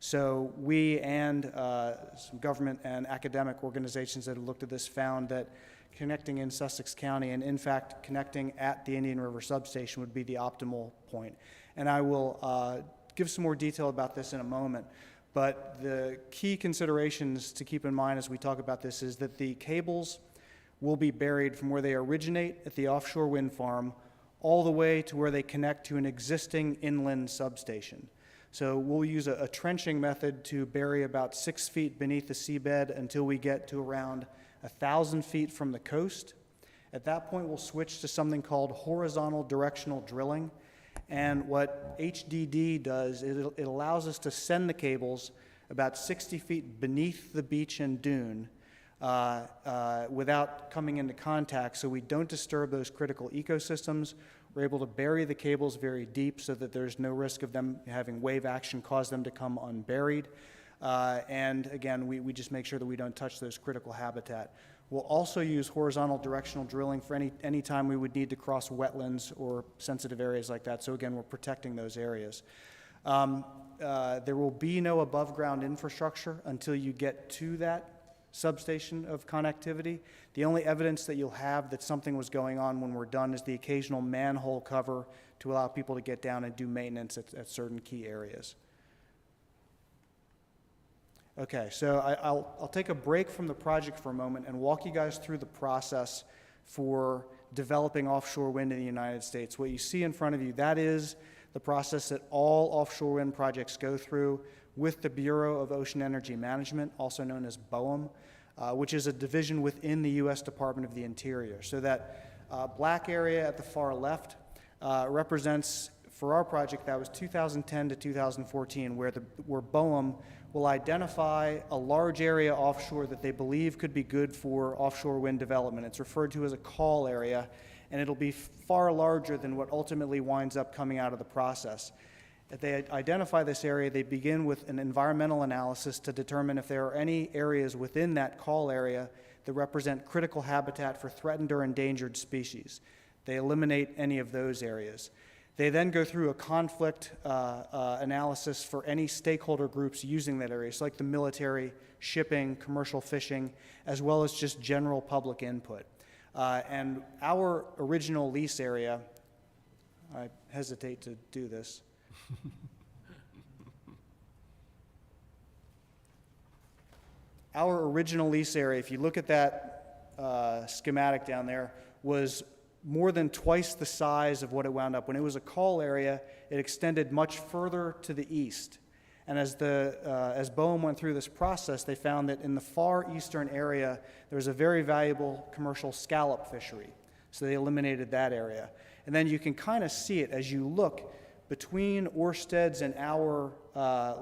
So we and some government and academic organizations that have looked at this found that connecting in Sussex County, and in fact connecting at the Indian River substation, would be the optimal point. And I will give some more detail about this in a moment. But the key considerations to keep in mind as we talk about this is that the cables will be buried from where they originate at the offshore wind farm all the way to where they connect to an existing inland substation. So we'll use a trenching method to bury about 6 feet beneath the seabed until we get to around 1,000 feet from the coast. At that point, we'll switch to something called horizontal directional drilling. And what HDD does is it allows us to send the cables about 60 feet beneath the beach and dune without coming into contact, so we don't disturb those critical ecosystems. We're able to bury the cables very deep so that there's no risk of them having wave action cause them to come unburied. And again, we just make sure that we don't touch those critical habitat. We'll also use horizontal directional drilling for any time we would need to cross wetlands or sensitive areas like that. So again, we're protecting those areas. There will be no above ground infrastructure until you get to that substation of connectivity. The only evidence that you'll have that something was going on when we're done is the occasional manhole cover to allow people to get down and do maintenance at certain key areas. Okay, so I'll take a break from the project for a moment and walk you guys through the process for developing offshore wind in the United States. What you see in front of you, that is the process that all offshore wind projects go through with the Bureau of Ocean Energy Management, also known as BOEM. which is a division within the U.S. Department of the Interior. So that black area at the far left represents, for our project, that was 2010 to 2014, where BOEM will identify a large area offshore that they believe could be good for offshore wind development. It's referred to as a call area, and it'll be far larger than what ultimately winds up coming out of the process. If they identify this area, they begin with an environmental analysis to determine if there are any areas within that call area that represent critical habitat for threatened or endangered species. They eliminate any of those areas. They then go through a conflict analysis for any stakeholder groups using that area, so like the military, shipping, commercial fishing, as well as just general public input. And our original lease area, I hesitate to do this. Our original lease area, if you look at that schematic down there, was more than twice the size of what it wound up. When it was a call area, it extended much further to the east. And as BOEM went through this process, they found that in the far eastern area, there was a very valuable commercial scallop fishery. So they eliminated that area. And then you can kind of see it as you look between Ørsted's and our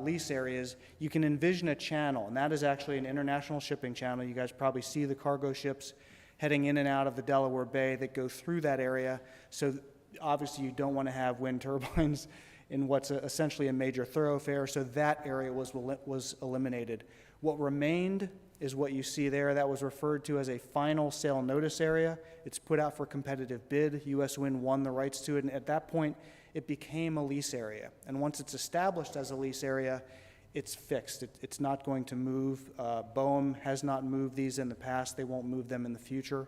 lease areas. You can envision a channel, and that is actually an international shipping channel. You guys probably see the cargo ships heading in and out of the Delaware Bay that go through that area. So obviously you don't want to have wind turbines in what's essentially a major thoroughfare, so that area was eliminated. What remained is what you see there. That was referred to as a final sale notice area. It's put out for competitive bid. U.S. Wind won the rights to it, and at that point, it became a lease area. And once it's established as a lease area, it's fixed. It's not going to move. BOEM has not moved these in the past. They won't move them in the future.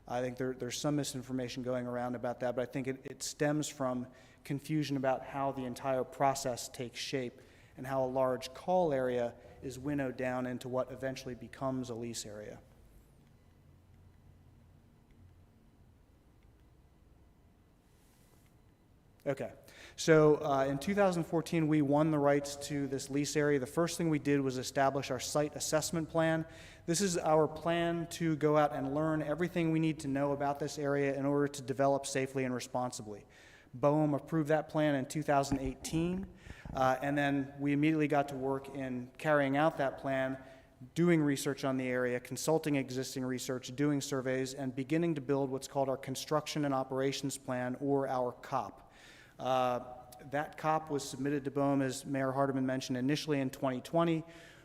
I think there's some misinformation going around about that, but I think it stems from confusion about how the entire process takes shape and how a large call area is winnowed down into what eventually becomes a lease area. Okay, so in 2014, we won the rights to this lease area. The first thing we did was establish our site assessment plan. This is our plan to go out and learn everything we need to know about this area in order to develop safely and responsibly. BOEM approved that plan in 2018, and then we immediately got to work in carrying out that plan, doing research on the area, consulting existing research, doing surveys, and beginning to build what's called our construction and operations plan, or our COP. That COP was submitted to BOEM, as Mayor Hardeman mentioned, initially in 2020.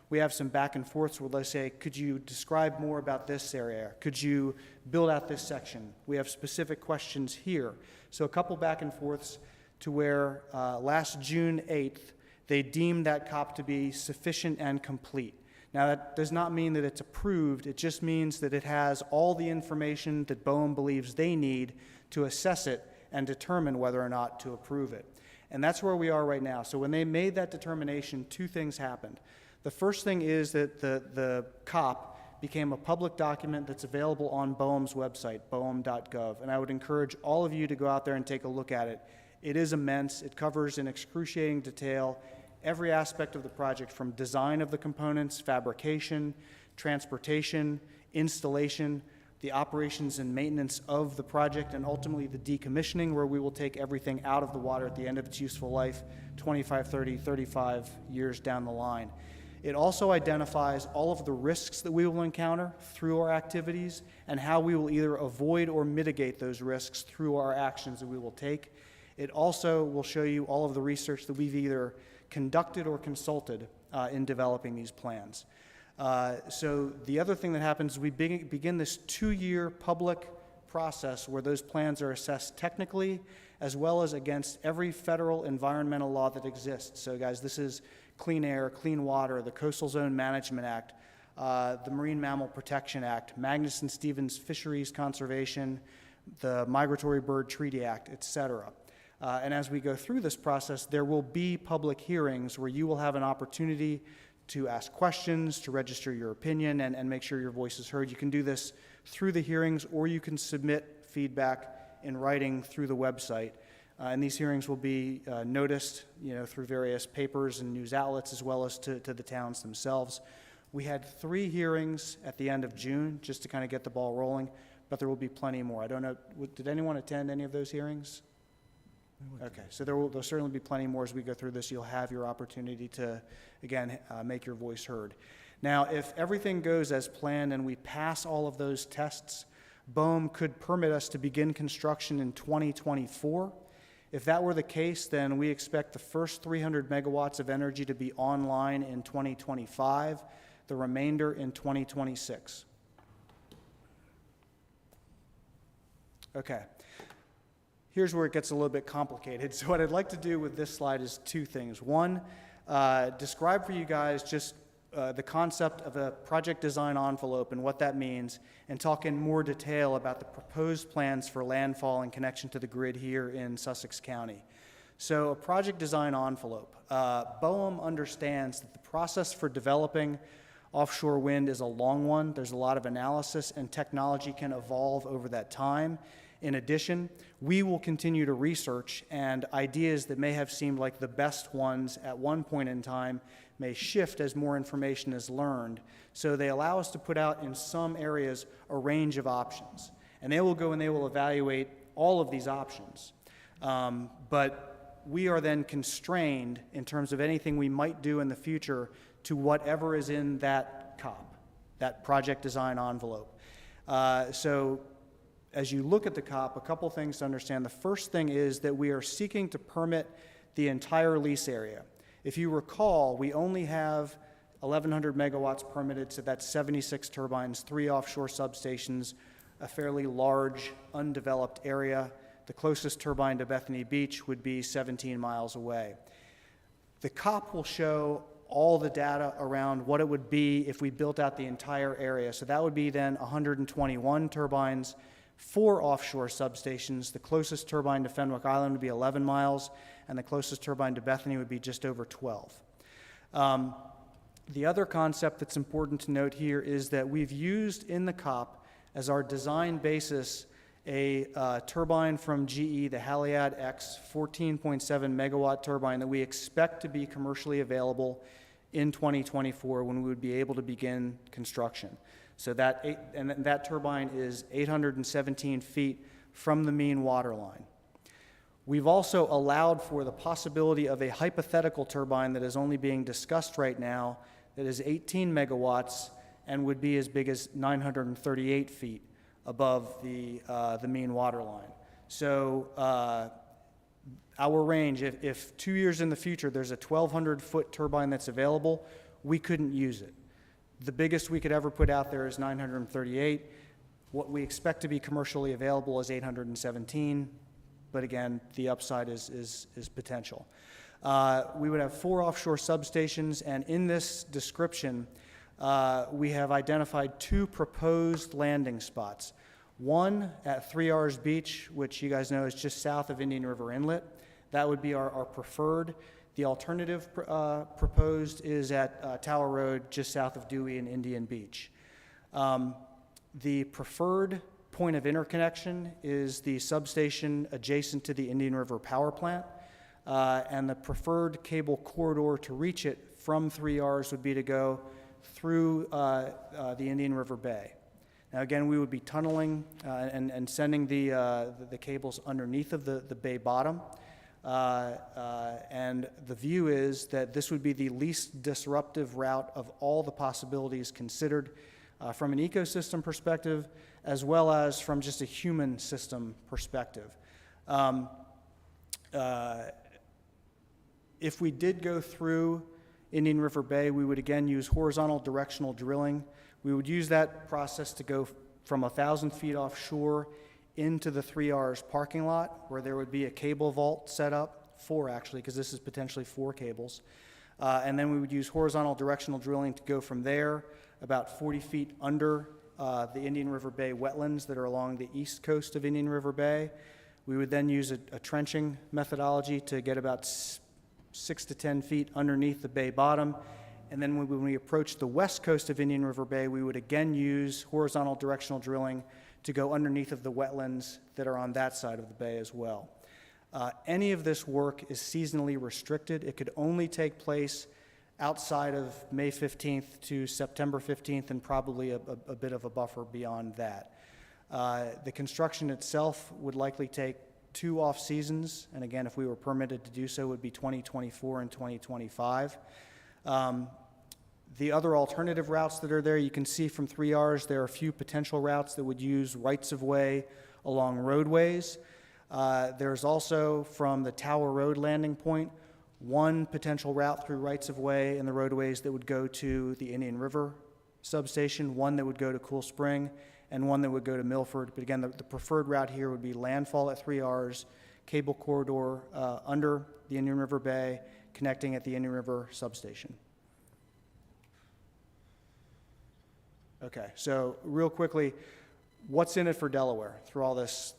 We have some back and forths where they say, could you describe more about this area? Could you build out this section? We have specific questions here. So a couple back and forths to where last June 8th, they deemed that COP to be sufficient and complete. Now, that does not mean that it's approved. It just means that it has all the information that BOEM believes they need to assess it and determine whether or not to approve it. And that's where we are right now. So when they made that determination, two things happened. The first thing is that the COP became a public document that's available on BOEM's website, boem.gov. And I would encourage all of you to go out there and take a look at it. It is immense. It covers in excruciating detail every aspect of the project, from design of the components, fabrication, transportation, installation, the operations and maintenance of the project, and ultimately the decommissioning, where we will take everything out of the water at the end of its useful life, 25, 30, 35 years down the line. It also identifies all of the risks that we will encounter through our activities and how we will either avoid or mitigate those risks through our actions that we will take. It also will show you all of the research that we've either conducted or consulted in developing these plans. So the other thing that happens is we begin this 2-year public process where those plans are assessed technically as well as against every federal environmental law that exists. So guys, this is Clean Air, Clean Water, the Coastal Zone Management Act, the Marine Mammal Protection Act, Magnuson-Stevens Fisheries Conservation, the Migratory Bird Treaty Act, et cetera. And as we go through this process, there will be public hearings where you will have an opportunity to ask questions, to register your opinion, and make sure your voice is heard. You can do this through the hearings, or you can submit feedback in writing through the website. And these hearings will be noticed, through various papers and news outlets, as well as to the towns themselves. We had 3 hearings at the end of June, just to kind of get the ball rolling, but there will be plenty more. I don't know, did anyone attend any of those hearings? Okay, so there'll certainly be plenty more as we go through this. You'll have your opportunity to, again, make your voice heard. Now, if everything goes as planned and we pass all of those tests, BOEM could permit us to begin construction in 2024. If that were the case, then we expect the first 300 megawatts of energy to be online in 2025, the remainder in 2026. Okay. Here's where it gets a little bit complicated. So what I'd like to do with this slide is 2 things. One, describe for you guys just the concept of a project design envelope and what that means, and talk in more detail about the proposed plans for landfall and connection to the grid here in Sussex County. So a project design envelope. BOEM understands that the process for developing offshore wind is a long one. There's a lot of analysis, and technology can evolve over that time. In addition, we will continue to research, and ideas that may have seemed like the best ones at one point in time may shift as more information is learned. So they allow us to put out in some areas a range of options. And they will go and they will evaluate all of these options. But we are then constrained in terms of anything we might do in the future to whatever is in that COP, that project design envelope. So as you look at the COP, a couple things to understand. The first thing is that we are seeking to permit the entire lease area. If you recall, we only have 1,100 megawatts permitted, so that's 76 turbines, 3 offshore substations, a fairly large undeveloped area. The closest turbine to Bethany Beach would be 17 miles away. The COP will show all the data around what it would be if we built out the entire area. So that would be then 121 turbines, 4 offshore substations. The closest turbine to Fenwick Island would be 11 miles, and the closest turbine to Bethany would be just over 12. The other concept that's important to note here is that we've used in the COP as our design basis a turbine from GE, the Haliade X 14.7 megawatt turbine that we expect to be commercially available in 2024 when we would be able to begin construction. So that turbine is 817 feet from the mean water line. We've also allowed for the possibility of a hypothetical turbine that is only being discussed right now that is 18 megawatts and would be as big as 938 feet above the mean water line. So our range, if 2 years in the future there's a 1,200-foot turbine that's available, we couldn't use it. The biggest we could ever put out there is 938. What we expect to be commercially available is 817, but again, the upside is potential. We would have 4 offshore substations, and in this description, we have identified 2 proposed landing spots. One at 3 R's Beach, which you guys know is just south of Indian River Inlet. That would be our preferred. The alternative proposed is at Tower Road, just south of Dewey and Indian Beach. The preferred point of interconnection is the substation adjacent to the Indian River Power Plant, and the preferred cable corridor to reach it from 3 R's would be to go through the Indian River Bay. Now again, we would be tunneling and sending the cables underneath of the bay bottom. And the view is that this would be the least disruptive route of all the possibilities considered from an ecosystem perspective, as well as from just a human system perspective. If we did go through Indian River Bay, we would again use horizontal directional drilling. We would use that process to go from 1,000 feet offshore into the 3 R's parking lot, where there would be a cable vault set up, 4 actually, because this is potentially 4 cables. And then we would use horizontal directional drilling to go from there about 40 feet under the Indian River Bay wetlands that are along the east coast of Indian River Bay. We would then use a trenching methodology to get about 6 to 10 feet underneath the bay bottom. And then when we approach the west coast of Indian River Bay, we would again use horizontal directional drilling to go underneath of the wetlands that are on that side of the bay as well. Any of this work is seasonally restricted. It could only take place outside of May 15th to September 15th, and probably a bit of a buffer beyond that. The construction itself would likely take 2 off-seasons, and again, if we were permitted to do so, would be 2024 and 2025. The other alternative routes that are there, you can see from 3Rs, there are a few potential routes that would use rights-of-way along roadways. There's also, from the Tower Road landing point, one potential route through rights-of-way in the roadways that would go to the Indian River substation, one that would go to Cool Spring, and one that would go to Milford. But again, the preferred route here would be landfall at 3Rs, cable corridor under the Indian River Bay, connecting at the Indian River substation. Okay, so real quickly, what's in it for Delaware through all this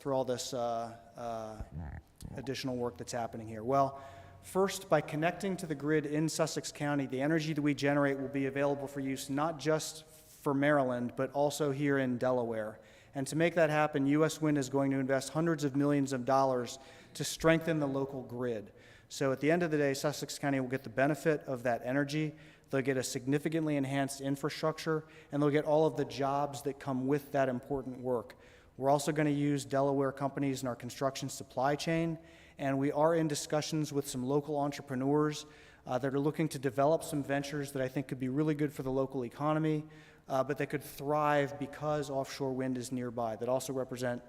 additional work that's happening here? Well, first, by connecting to the grid in Sussex County, the energy that we generate will be available for use not just for Maryland, but also here in Delaware. And to make that happen, U.S. Wind is going to invest hundreds of millions of dollars to strengthen the local grid. So at the end of the day, Sussex County will get the benefit of that energy. They'll get a significantly enhanced infrastructure, and they'll get all of the jobs that come with that important work. We're also going to use Delaware companies in our construction supply chain, and we are in discussions with some local entrepreneurs that are looking to develop some ventures that I think could be really good for the local economy, but that could thrive because offshore wind is nearby, that also represent,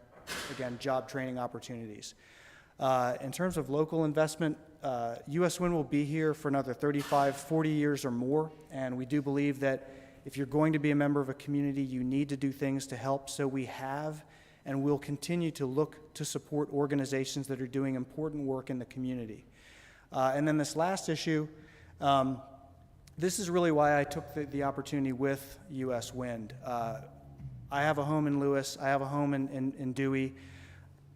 again, job training opportunities. In terms of local investment, U.S. Wind will be here for another 35, 40 years or more, and we do believe that if you're going to be a member of a community, you need to do things to help. So we have and will continue to look to support organizations that are doing important work in the community. And then this last issue, this is really why I took the opportunity with U.S. Wind. I have a home in Lewis. I have a home in Dewey.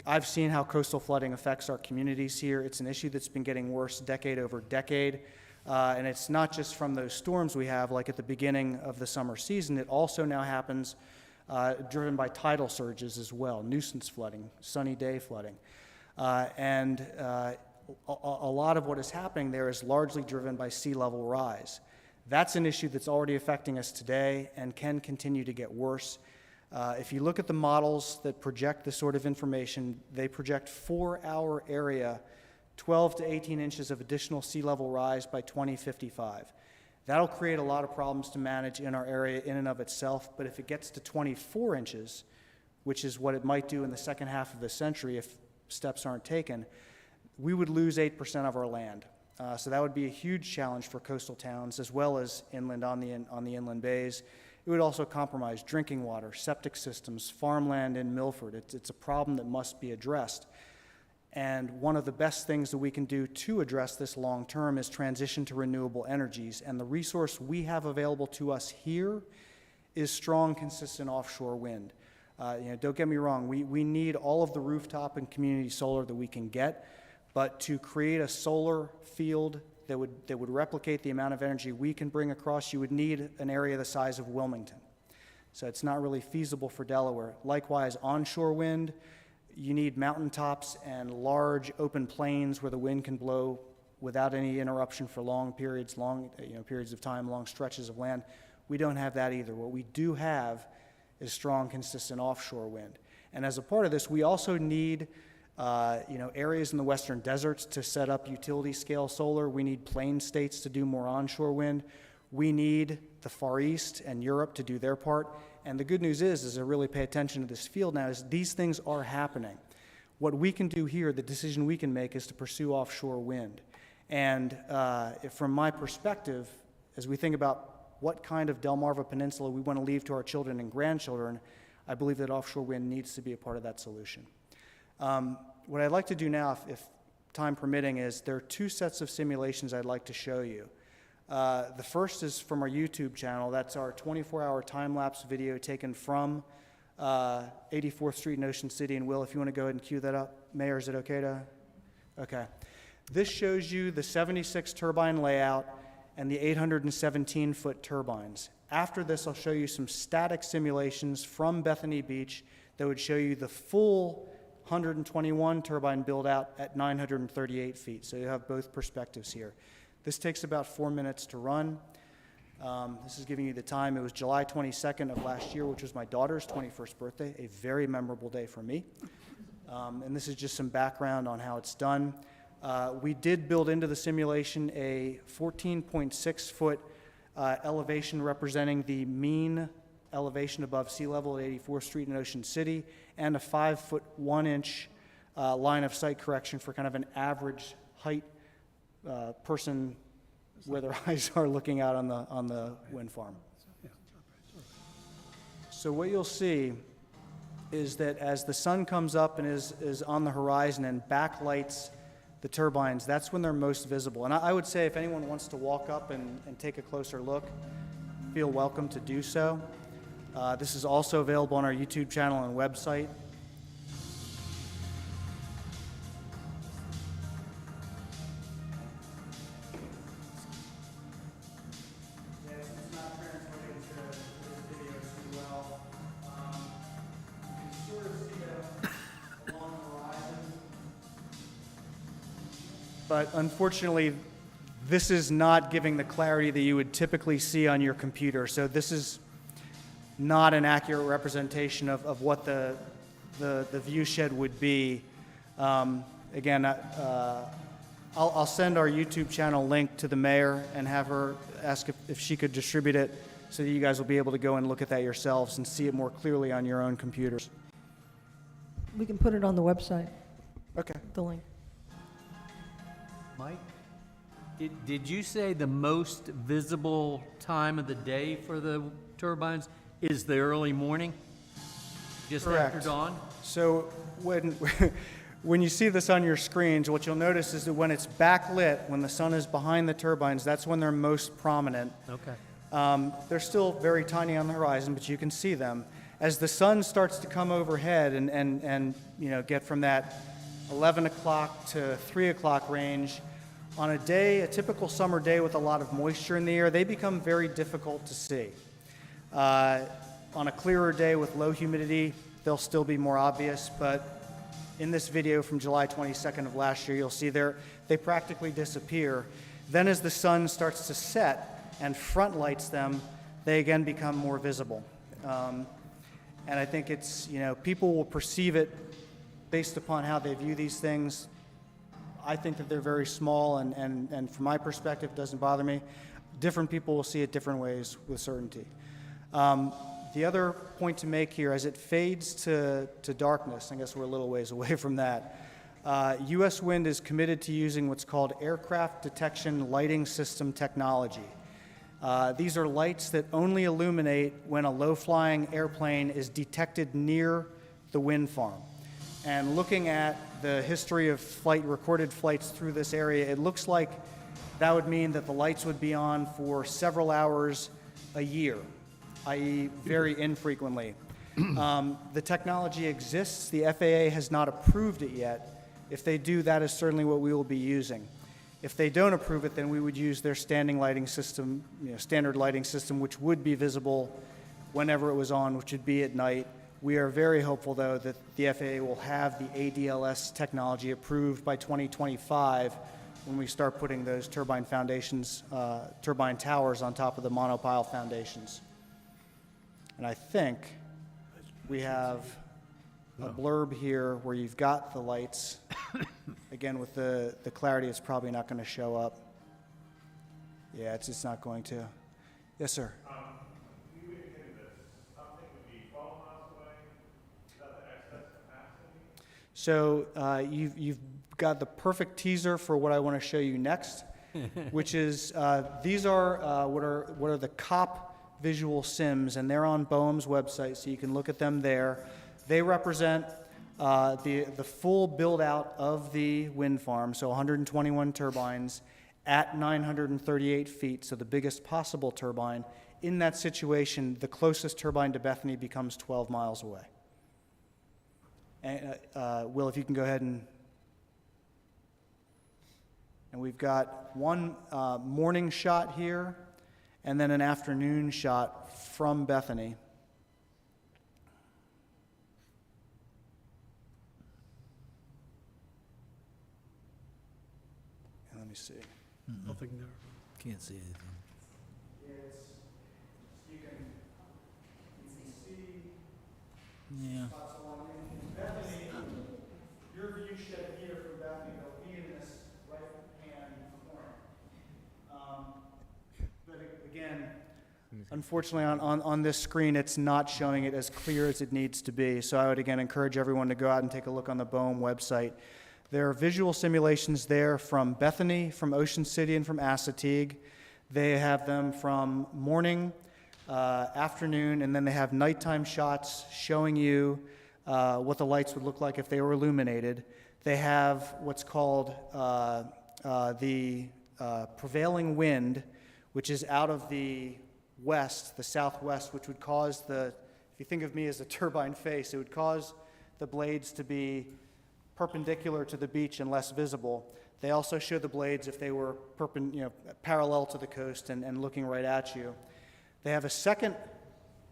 I've seen how coastal flooding affects our communities here. It's an issue that's been getting worse decade over decade. And it's not just from those storms we have, like at the beginning of the summer season. It also now happens driven by tidal surges as well, nuisance flooding, sunny day flooding. And a lot of what is happening there is largely driven by sea level rise. That's an issue that's already affecting us today and can continue to get worse. If you look at the models that project this sort of information, they project 4-hour area, 12 to 18 inches of additional sea level rise by 2055. That'll create a lot of problems to manage in our area in and of itself, but if it gets to 24 inches, which is what it might do in the second half of the century if steps aren't taken, we would lose 8% of our land. So that would be a huge challenge for coastal towns as well as inland on the inland bays. It would also compromise drinking water, septic systems, farmland in Milford. It's a problem that must be addressed. And one of the best things that we can do to address this long term is transition to renewable energies. And the resource we have available to us here is strong, consistent offshore wind. Don't get me wrong, we need all of the rooftop and community solar that we can get, but to create a solar field that would replicate the amount of energy we can bring across, you would need an area the size of Wilmington. So it's not really feasible for Delaware. Likewise, onshore wind, you need mountaintops and large open plains where the wind can blow without any interruption for long periods of time, long stretches of land. We don't have that either. What we do have is strong, consistent offshore wind. And as a part of this, we also need areas in the western deserts to set up utility scale solar. We need plain states to do more onshore wind. We need the Far East and Europe to do their part. And the good news is I really pay attention to this field now, is these things are happening. What we can do here, the decision we can make, is to pursue offshore wind. And from my perspective, as we think about what kind of Delmarva Peninsula we want to leave to our children and grandchildren, I believe that offshore wind needs to be a part of that solution. What I'd like to do now, if time permitting, is there are 2 sets of simulations I'd like to show you. The first is from our YouTube channel. That's our 24-hour time-lapse video taken from 84th Street in Ocean City. And Will, if you want to go ahead and cue that up. Mayor, is it okay to? Okay. This shows you the 76 turbine layout and the 817-foot turbines. After this, I'll show you some static simulations from Bethany Beach that would show you the full 121 turbine build out at 938 feet. So you have both perspectives here. This takes about 4 minutes to run. This is giving you the time. It was July 22nd of last year, which was my daughter's 21st birthday, a very memorable day for me. And this is just some background on how it's done. We did build into the simulation a 14.6-foot elevation representing the mean elevation above sea level at 84th Street in Ocean City, and a 5-foot 1-inch line of sight correction for kind of an average height person where their eyes are looking out on the wind farm. So what you'll see is that as the sun comes up and is on the horizon and backlights the turbines, that's when they're most visible. And I would say if anyone wants to walk up and take a closer look, feel welcome to do so. This is also available on our YouTube channel and website. But unfortunately, this is not giving the clarity that you would typically see on your computer. So this is not an accurate representation of what the view shed would be. Again, I'll send our YouTube channel link to the mayor and have her ask if she could distribute it so that you guys will be able to go and look at that yourselves and see it more clearly on your own computers. We can put it on the website, Okay. the link. Mike, did you say the most visible time of the day for the turbines is the early morning? Just after Correct. dawn? So when you see this on your screens, what you'll notice is that when it's backlit, when the sun is behind the turbines, that's when they're most prominent. Okay. They're still very tiny on the horizon, but you can see them. As the sun starts to come overhead and get from that 11 o'clock to 3 o'clock range, on a typical summer day with a lot of moisture in the air, they become very difficult to see. On a clearer day with low humidity, they'll still be more obvious, but in this video from July 22nd of last year, you'll see they practically disappear. Then as the sun starts to set and front lights them, they again become more visible. And I think it's, people will perceive it based upon how they view these things. I think that they're very small, and from my perspective, it doesn't bother me. Different people will see it different ways with certainty. The other point to make here, as it fades to darkness, I guess we're a little ways away from that, U.S. Wind is committed to using what's called aircraft detection lighting system technology. These are lights that only illuminate when a low-flying airplane is detected near the wind farm. And looking at the history of recorded flights through this area, it looks like that would mean that the lights would be on for several hours a year, i.e. very infrequently. The technology exists. The FAA has not approved it yet. If they do, that is certainly what we will be using. If they don't approve it, then we would use their standing lighting system, standard lighting system, which would be visible whenever it was on, which would be at night. We are very hopeful, though, that the FAA will have the ADLS technology approved by 2025 when we start putting those turbine towers on top of the monopile foundations. And I think we have a blurb here where you've got the lights. Again, with the clarity, it's probably not going to show up. Yeah, it's not going to. Yes, sir. So you've got the perfect teaser for what I want to show you next, which is these are what are the COP visual sims, and they're on BOEM's website, so you can look at them there. They represent the full build-out of the wind farm, so 121 turbines at 938 feet, so the biggest possible turbine. In that situation, the closest turbine to Bethany becomes 12 miles away. And, Will, if you can go ahead and we've got one morning shot here, and then an afternoon shot from Bethany. And let me see. Nothing there. Can't see anything. Yeah. Bethany, your view shed here from Bethany, they'll be in this right-hand corner. But again, unfortunately, on this screen, it's not showing it as clear as it needs to be. So I would again encourage everyone to go out and take a look on the BOEM website. There are visual simulations there from Bethany, from Ocean City, and from Assateague. They have them from morning, afternoon, and then they have nighttime shots showing you what the lights would look like if they were illuminated. They have what's called the prevailing wind, which is out of the west, the southwest, which would cause if you think of me as a turbine face, it would cause the blades to be perpendicular to the beach and less visible. They also show the blades if they were parallel to the coast and looking right at you. They have a second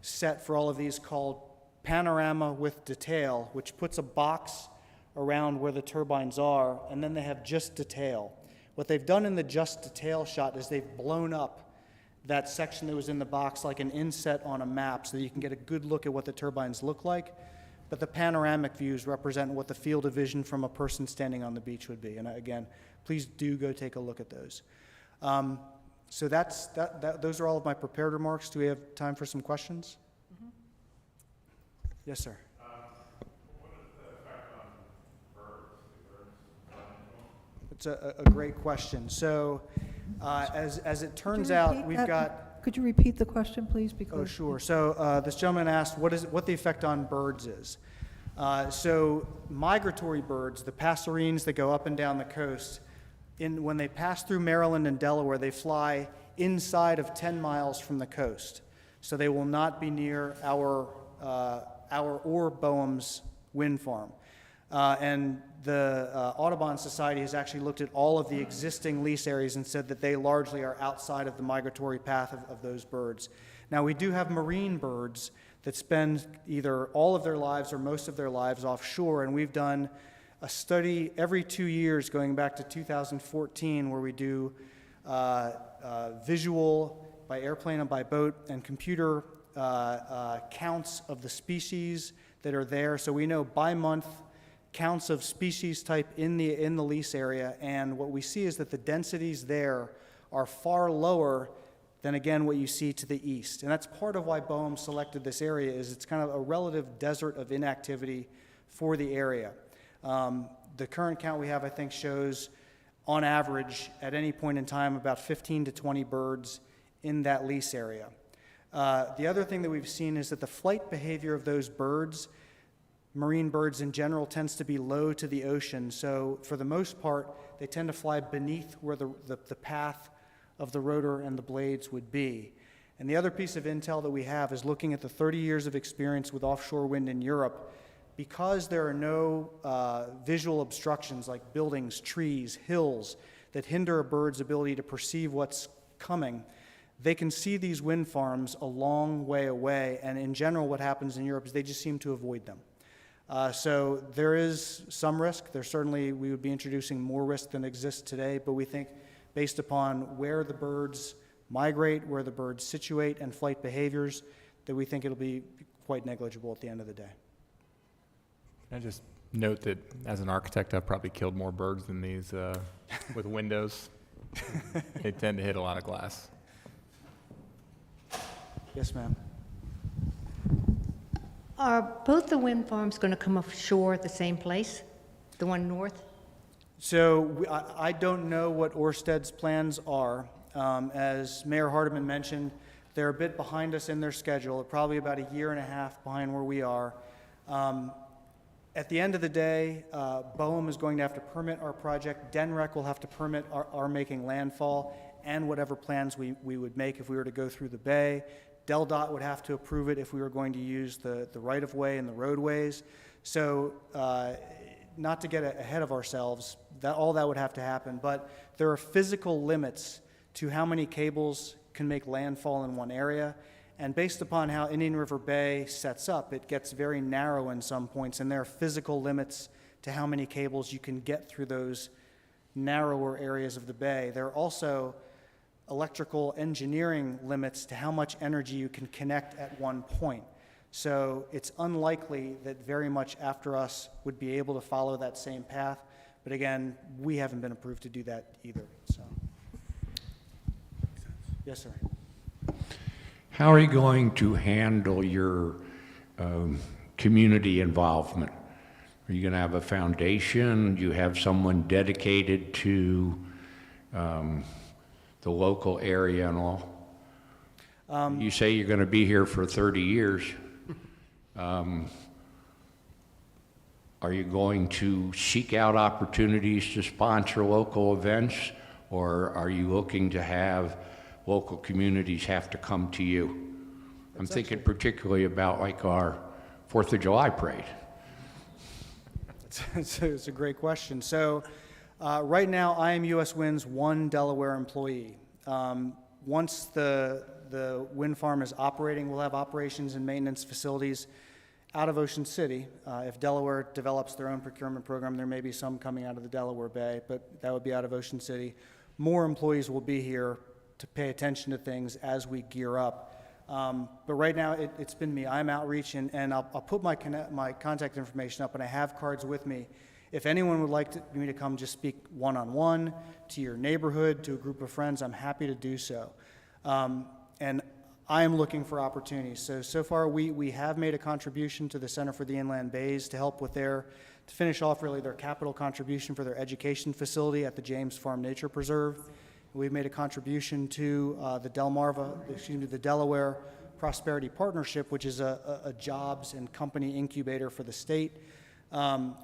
set for all of these called Panorama with Detail, which puts a box around where the turbines are, and then they have Just Detail. What they've done in the Just Detail shot is they've blown up that section that was in the box like an inset on a map so that you can get a good look at what the turbines look like. But the panoramic views represent what the field of vision from a person standing on the beach would be. And again, please do go take a look at those. So those are all of my prepared remarks. Do we have time for some questions? Mm-hmm. Yes, sir. What is the effect on birds? It's a great question. So as it turns out, we've got... Could you repeat the question, please? Because Oh, sure. So this gentleman asked what the effect on birds is. So migratory birds, the passerines that go up and down the coast, when they pass through Maryland and Delaware, they fly inside of 10 miles from the coast. So they will not be near our or BOEM's wind farm. And the Audubon Society has actually looked at all of the existing lease areas and said that they largely are outside of the migratory path of those birds. Now, we do have marine birds that spend either all of their lives or most of their lives offshore, and we've done a study every 2 years going back to 2014 where we do visual by airplane and by boat and computer counts of the species that are there. So we know by month counts of species type in the lease area, and what we see is that the densities there are far lower than, again, what you see to the east. And that's part of why BOEM selected this area, is it's kind of a relative desert of inactivity for the area. The current count we have, I think, shows on average at any point in time about 15 to 20 birds in that lease area. The other thing that we've seen is that the flight behavior of those birds, marine birds in general, tends to be low to the ocean. So for the most part, they tend to fly beneath where the path of the rotor and the blades would be. And the other piece of intel that we have is looking at the 30 years of experience with offshore wind in Europe. Because there are no visual obstructions like buildings, trees, hills that hinder a bird's ability to perceive what's coming, they can see these wind farms a long way away, and in general what happens in Europe is they just seem to avoid them. So there is some risk. There certainly, we would be introducing more risk than exists today, but we think based upon where the birds migrate, where the birds situate, and flight behaviors, that we think it'll be quite negligible at the end of the day. Can I just note that as an architect, I've probably killed more birds than these with windows. They tend to hit a lot of glass. Yes, ma'am. Are both the wind farms going to come offshore at the same place, the one north? So I don't know what Ørsted's plans are. As Mayor Hardeman mentioned, they're a bit behind us in their schedule, probably about a year and a half behind where we are. At the end of the day, BOEM is going to have to permit our project. DENREC will have to permit our making landfall and whatever plans we would make if we were to go through the bay. DelDOT would have to approve it if we were going to use the right-of-way and the roadways. So not to get ahead of ourselves, all that would have to happen, but there are physical limits to how many cables can make landfall in one area. And based upon how Indian River Bay sets up, it gets very narrow in some points, and there are physical limits to how many cables you can get through those narrower areas of the bay. There are also electrical engineering limits to how much energy you can connect at one point. So it's unlikely that very much after us would be able to follow that same path. But again, we haven't been approved to do that either, so. Yes, sir. How are you going to handle your community involvement? Are you going to have a foundation? Do you have someone dedicated to the local area and all? You say you're going to be here for 30 years. Are you going to seek out opportunities to sponsor local events, or are you looking to have local communities have to come to you? I'm thinking particularly about like our 4th of July parade. It's a great question. So right now, I am US Wind's one Delaware employee. Once the wind farm is operating, we'll have operations and maintenance facilities out of Ocean City. If Delaware develops their own procurement program, there may be some coming out of the Delaware Bay, but that would be out of Ocean City. More employees will be here to pay attention to things as we gear up. But right now, it's been me. I'm outreach, and I'll put my contact information up, and I have cards with me. If anyone would like me to come just speak one-on-one to your neighborhood, to a group of friends, I'm happy to do so. And I am looking for opportunities. So far, we have made a contribution to the Center for the Inland Bays to help with to finish off really their capital contribution for their education facility at the James Farm Nature Preserve. We've made a contribution to the the Delaware Prosperity Partnership, which is a jobs and company incubator for the state.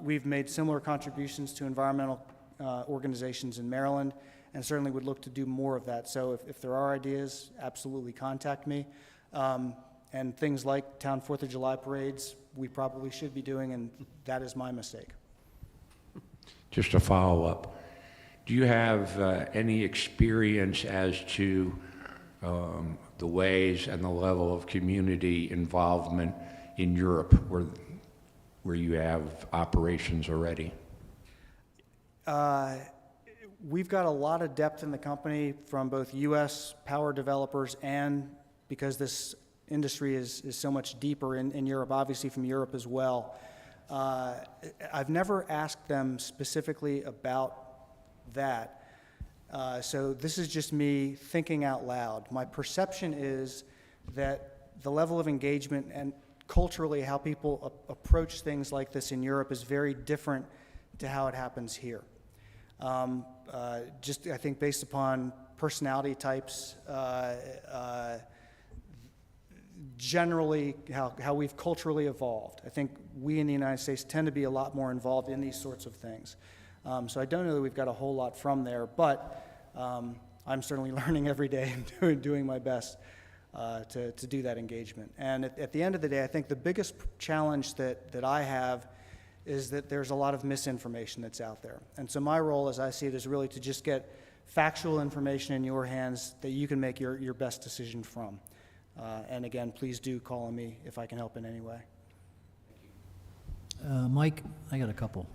We've made similar contributions to environmental organizations in Maryland, and certainly would look to do more of that. So if there are ideas, absolutely contact me. And things like town 4th of July parades, we probably should be doing, and that is my mistake. Just a follow-up. Do you have any experience as to the ways and the level of community involvement in Europe where you have operations already? We've got a lot of depth in the company from both U.S. power developers and because this industry is so much deeper in Europe, obviously from Europe as well. I've never asked them specifically about that. So this is just me thinking out loud. My perception is that the level of engagement and culturally how people approach things like this in Europe is very different to how it happens here. Just, I think, based upon personality types, generally how we've culturally evolved. I think we in the United States tend to be a lot more involved in these sorts of things. So I don't know that we've got a whole lot from there, but I'm certainly learning every day and doing my best to do that engagement. And at the end of the day, I think the biggest challenge that I have is that there's a lot of misinformation that's out there. And so my role, as I see it, is really to just get factual information in your hands that you can make your best decision from. And again, please do call on me if I can help in any way. Mike, I got a couple.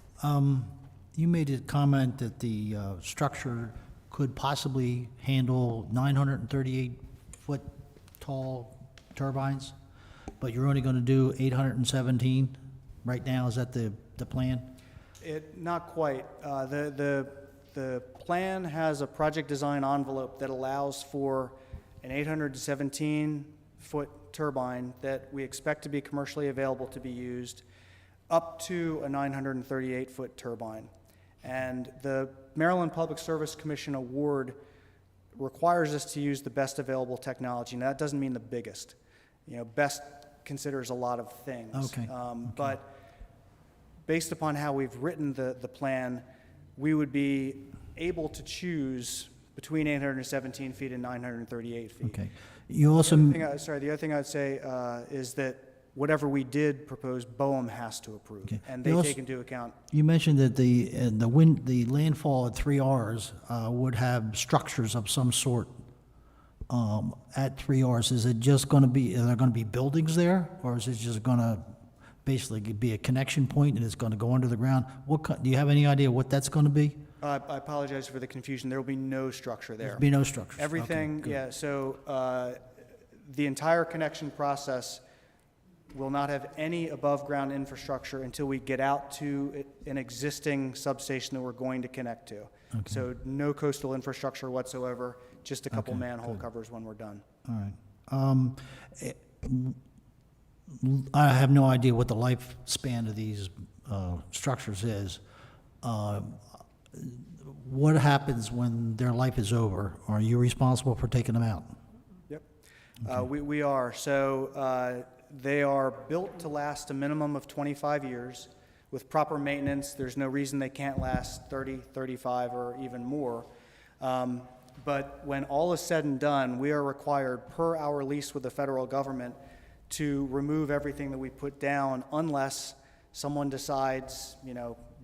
You made a comment that the structure could possibly handle 938-foot tall turbines, but you're only going to do 817 right now. Is that the plan? Not quite. The plan has a project design envelope that allows for an 817-foot turbine that we expect to be commercially available to be used up to a 938-foot turbine. And the Maryland Public Service Commission award requires us to use the best available technology. Now, that doesn't mean the biggest. You know, best considers a lot of things. Okay. But based upon how we've written the plan, we would be able to choose between 817 feet and 938 feet. Okay. You also... The other thing I'd say is that whatever we did propose, BOEM has to approve, Okay. and You they also- take into account. You mentioned that the landfall at 3Rs would have structures of some sort at 3Rs. Is it just going to be, are there going to be buildings there, or is it just going to basically be a connection point and it's going to go under the ground? Do you have any idea what that's going to be? I apologize for the confusion. There will be no structure there. There'll be no structures? Okay, Everything, good. yeah, so the entire connection process will not have any above-ground infrastructure until we get out to an existing substation that we're going to connect to. So no coastal infrastructure whatsoever, just a couple Okay, manhole good. covers when we're done. All right. I have no idea what the lifespan of these structures is. What happens when their life is over? Are you responsible for taking them out? Yep. We are. So they are built to last a minimum of 25 years. With proper maintenance, there's no reason they can't last 30, 35, or even more. But when all is said and done, we are required per our lease with the federal government to remove everything that we put down unless someone decides,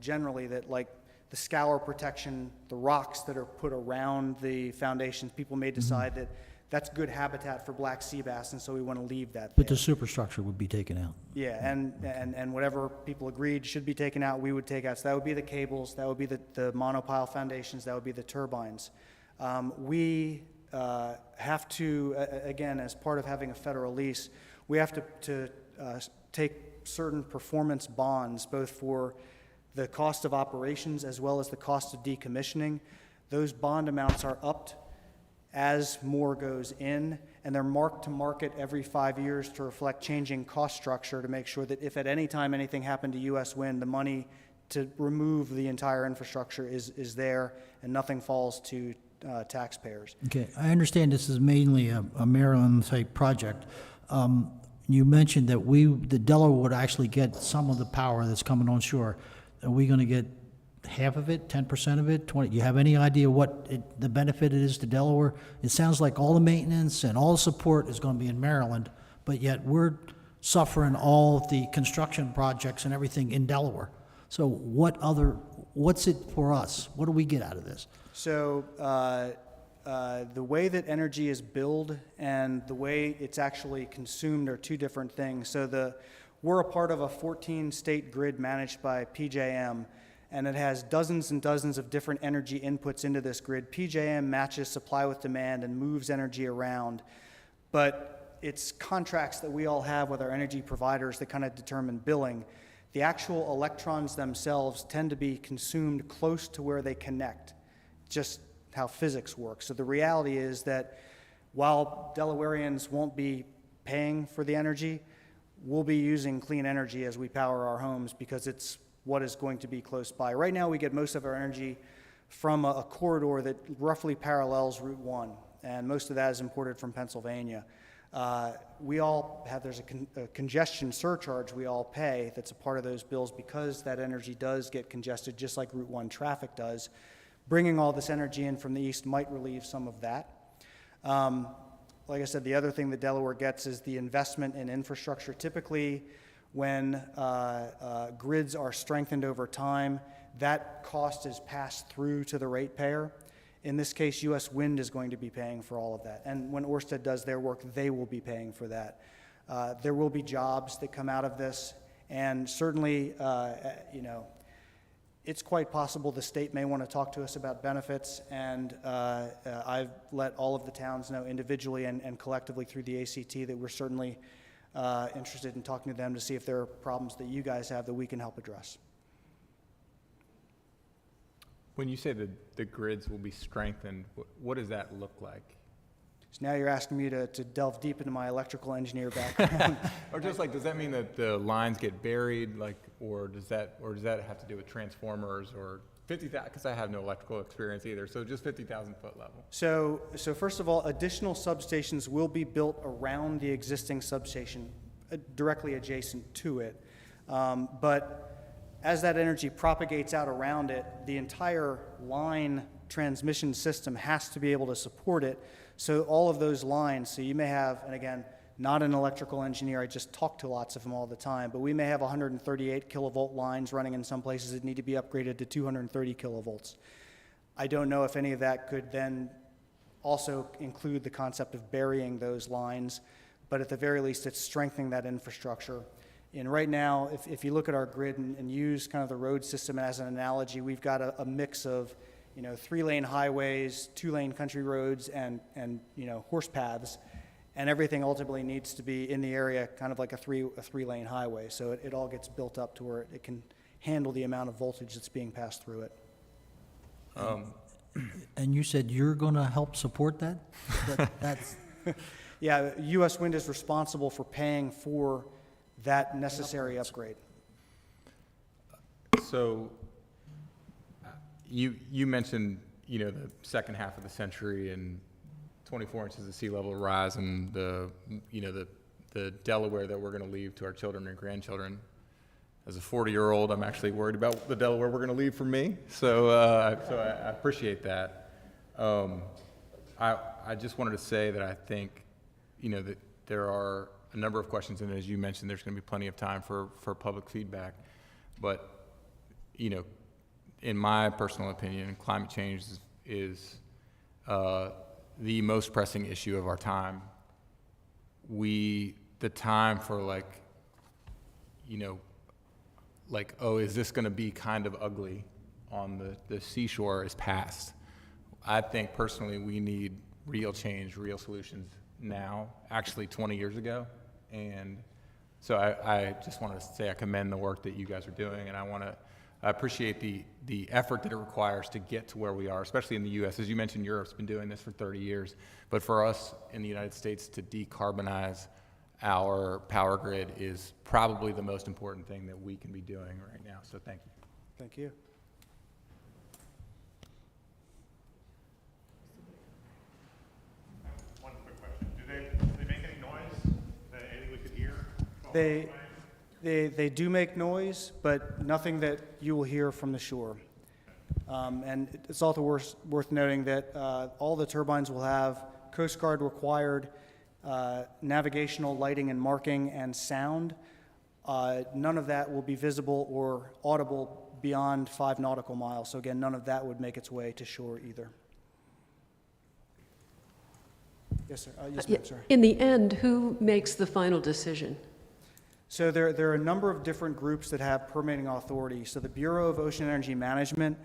generally that like the scour protection, the rocks that are put around the foundations, people may decide that that's good habitat for black sea bass, and so we want to leave that But there. the superstructure would be taken out. Yeah, and whatever people agreed should be taken out, we would take out. So that would be the cables, that would be the monopile foundations, that would be the turbines. We have to, again, as part of having a federal lease, we have to take certain performance bonds, both for the cost of operations as well as the cost of decommissioning. Those bond amounts are upped as more goes in, and they're marked to market every 5 years to reflect changing cost structure to make sure that if at any time anything happened to U.S. Wind, the money to remove the entire infrastructure is there and nothing falls to taxpayers. Okay, I understand this is mainly a Maryland-type project. You mentioned that the Delaware would actually get some of the power that's coming on shore. Are we going to get half of it, 10% of it, 20? You have any idea what the benefit it is to Delaware? It sounds like all the maintenance and all support is going to be in Maryland, but yet we're suffering all the construction projects and everything in Delaware. So what's it for us? What do we get out of this? So the way that energy is billed and the way it's actually consumed are two different things. So we're a part of a 14-state grid managed by PJM, and it has dozens and dozens of different energy inputs into this grid. PJM matches supply with demand and moves energy around, but it's contracts that we all have with our energy providers that kind of determine billing. The actual electrons themselves tend to be consumed close to where they connect, just how physics works. So the reality is that while Delawareans won't be paying for the energy, we'll be using clean energy as we power our homes because it's what is going to be close by. Right now, we get most of our energy from a corridor that roughly parallels Route 1, and most of that is imported from Pennsylvania. There's a congestion surcharge we all pay that's a part of those bills because that energy does get congested just like Route 1 traffic does. Bringing all this energy in from the east might relieve some of that. Like I said, the other thing that Delaware gets is the investment in infrastructure. Typically, when grids are strengthened over time, that cost is passed through to the ratepayer. In this case, U.S. Wind is going to be paying for all of that. And when Ørsted does their work, they will be paying for that. There will be jobs that come out of this, and certainly, it's quite possible the state may want to talk to us about benefits, and I've let all of the towns know individually and collectively through the ACT that we're certainly interested in talking to them to see if there are problems that you guys have that we can help address. When you say that the grids will be strengthened, what does that look like? So now you're asking me to delve deep into my electrical engineer background. Or just like, does that mean that the lines get buried, or does that have to do with transformers or 50,000? Because I have no electrical experience either, so just 50,000 foot level. So first of all, additional substations will be built around the existing substation, directly adjacent to it. But as that energy propagates out around it, the entire line transmission system has to be able to support it. So all of those lines, so you may have, and again, not an electrical engineer, I just talk to lots of them all the time, but we may have 138 kilovolt lines running in some places that need to be upgraded to 230 kilovolts. I don't know if any of that could then also include the concept of burying those lines, but at the very least, it's strengthening that infrastructure. And right now, if you look at our grid and use kind of the road system as an analogy, we've got a mix of 3-lane highways, 2-lane country roads, and horse paths, and everything ultimately needs to be in the area kind of like a 3-lane highway. So it all gets built up to where it can handle the amount of voltage that's being passed through it. And you said you're going to help support that? That's, Yeah, U.S. Wind is responsible for paying for that necessary upgrade. So, you mentioned, the second half of the century and 24 inches of sea level rise and the Delaware that we're going to leave to our children and grandchildren. As a 40-year-old, I'm actually worried about the Delaware we're going to leave for me. So I appreciate that. I just wanted to say that I think, that there are a number of questions, and as you mentioned, there's going to be plenty of time for public feedback. But, in my personal opinion, climate change is the most pressing issue of our time. The time for oh, is this going to be kind of ugly on the seashore is past. I think personally we need real change, real solutions now, actually 20 years ago. And so I just want to say I commend the work that you guys are doing, and I appreciate the effort that it requires to get to where we are, especially in the U.S. As you mentioned, Europe's been doing this for 30 years. But for us in the United States to decarbonize our power grid is probably the most important thing that we can be doing right now. So thank you. Thank you. One quick question. Do they make any noise that anything we could hear? They do make noise, but nothing that you will hear from the shore. And it's also worth noting that all the turbines will have Coast Guard required navigational lighting and marking and sound. None of that will be visible or audible beyond 5 nautical miles. So again, none of that would make its way to shore either. Yes, sir. Yes, ma'am, sir. In the end, who makes the final decision? So there are a number of different groups that have permitting authority. So the Bureau of Ocean Energy Management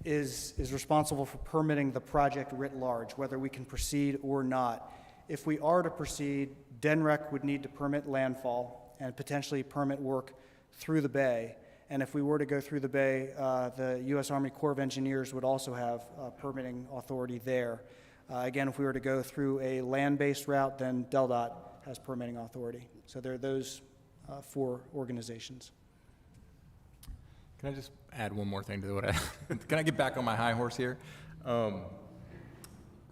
is responsible for permitting the project writ large, whether we can proceed or not. If we are to proceed, DENREC would need to permit landfall and potentially permit work through the bay. And if we were to go through the bay, the U.S. Army Corps of Engineers would also have permitting authority there. Again, if we were to go through a land-based route, then DELDOT has permitting authority. So there are those 4 organizations. Can I just add one more thing to what can I get back on my high horse here?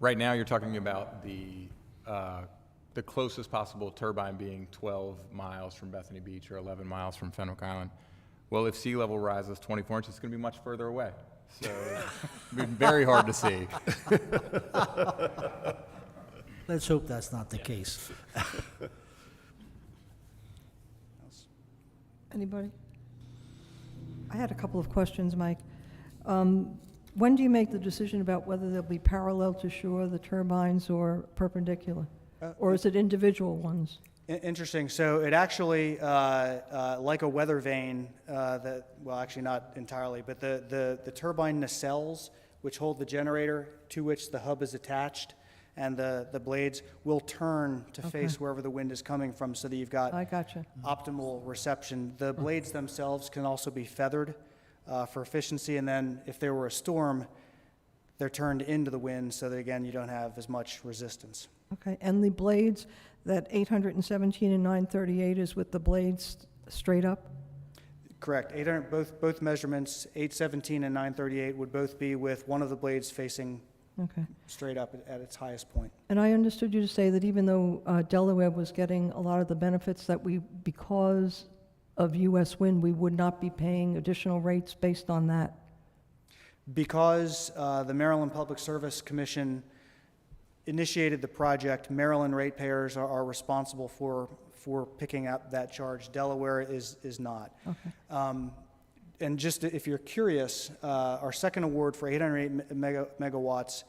Right now you're talking about the closest possible turbine being 12 miles from Bethany Beach or 11 miles from Fenwick Island. Well, if sea level rises 24 inches, it's going to be much further away. So it'll be very hard to see. let's hope that's not the case. Anybody? I had a couple of questions, Mike. When do you make the decision about whether they'll be parallel to shore, the turbines, or perpendicular? Or is it individual ones? Interesting. So it actually, like a weather vane, well, actually not entirely, but the turbine nacelles, which hold the generator to which the hub is attached, and the blades will turn to face wherever the wind is coming from, so that you've got I gotcha. optimal reception. The blades themselves can also be feathered for efficiency, and then if there were a storm, they're turned into the wind, so that again, you don't have as much resistance. Okay, and the blades, that 817 and 938 is with the blades straight up? Correct. Both measurements, 817 and 938, would both be with one of the blades facing Okay. straight up at its highest point. And I understood you to say that even though Delaware was getting a lot of the benefits, that because of U.S. Wind, we would not be paying additional rates based on that? Because the Maryland Public Service Commission initiated the project, Maryland ratepayers are responsible for picking up that charge. Delaware is not. Okay. And just if you're curious, our second award for 808 megawatts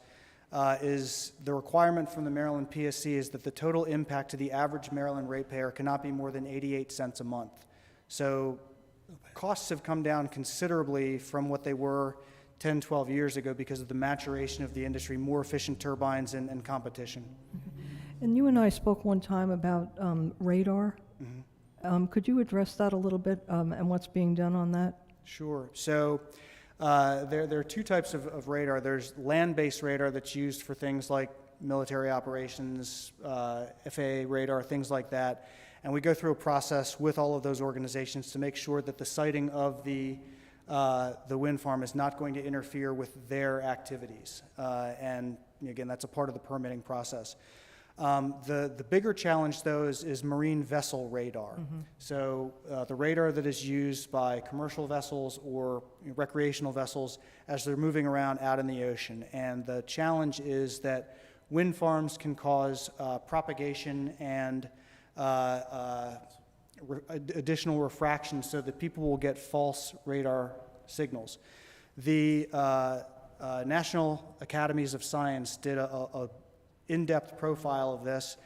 is the requirement from the Maryland PSC is that the total impact to the average Maryland ratepayer cannot be more than 88 cents a month. So costs have come down considerably from what they were 10, 12 years ago because of the maturation of the industry, more efficient turbines and competition. And you and I spoke one time about radar. Could you address that a little bit and what's being done on that? Sure. So there are two types of radar. There's land-based radar that's used for things like military operations, FAA radar, things like that. And we go through a process with all of those organizations to make sure that the siting of the wind farm is not going to interfere with their activities. And again, that's a part of the permitting process. The bigger challenge, though, is marine vessel radar. So the radar that is used by commercial vessels or recreational vessels as they're moving around out in the ocean. And the challenge is that wind farms can cause propagation and additional refraction so that people will get false radar signals. The National Academies of Science did a in-depth profile of this.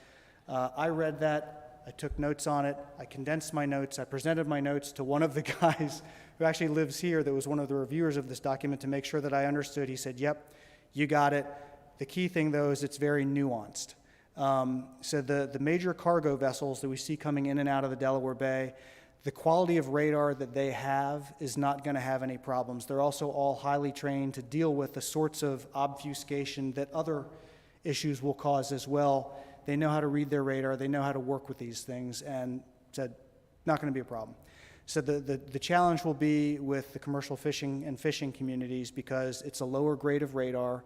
I read that, I took notes on it, I condensed my notes, I presented my notes to one of the guys who actually lives here that was one of the reviewers of this document to make sure that I understood. He said, yep, you got it. The key thing, though, is it's very nuanced. So the major cargo vessels that we see coming in and out of the Delaware Bay, the quality of radar that they have is not going to have any problems. They're also all highly trained to deal with the sorts of obfuscation that other issues will cause as well. They know how to read their radar, they know how to work with these things, and said, not going to be a problem. So the challenge will be with the commercial fishing and fishing communities because it's a lower grade of radar.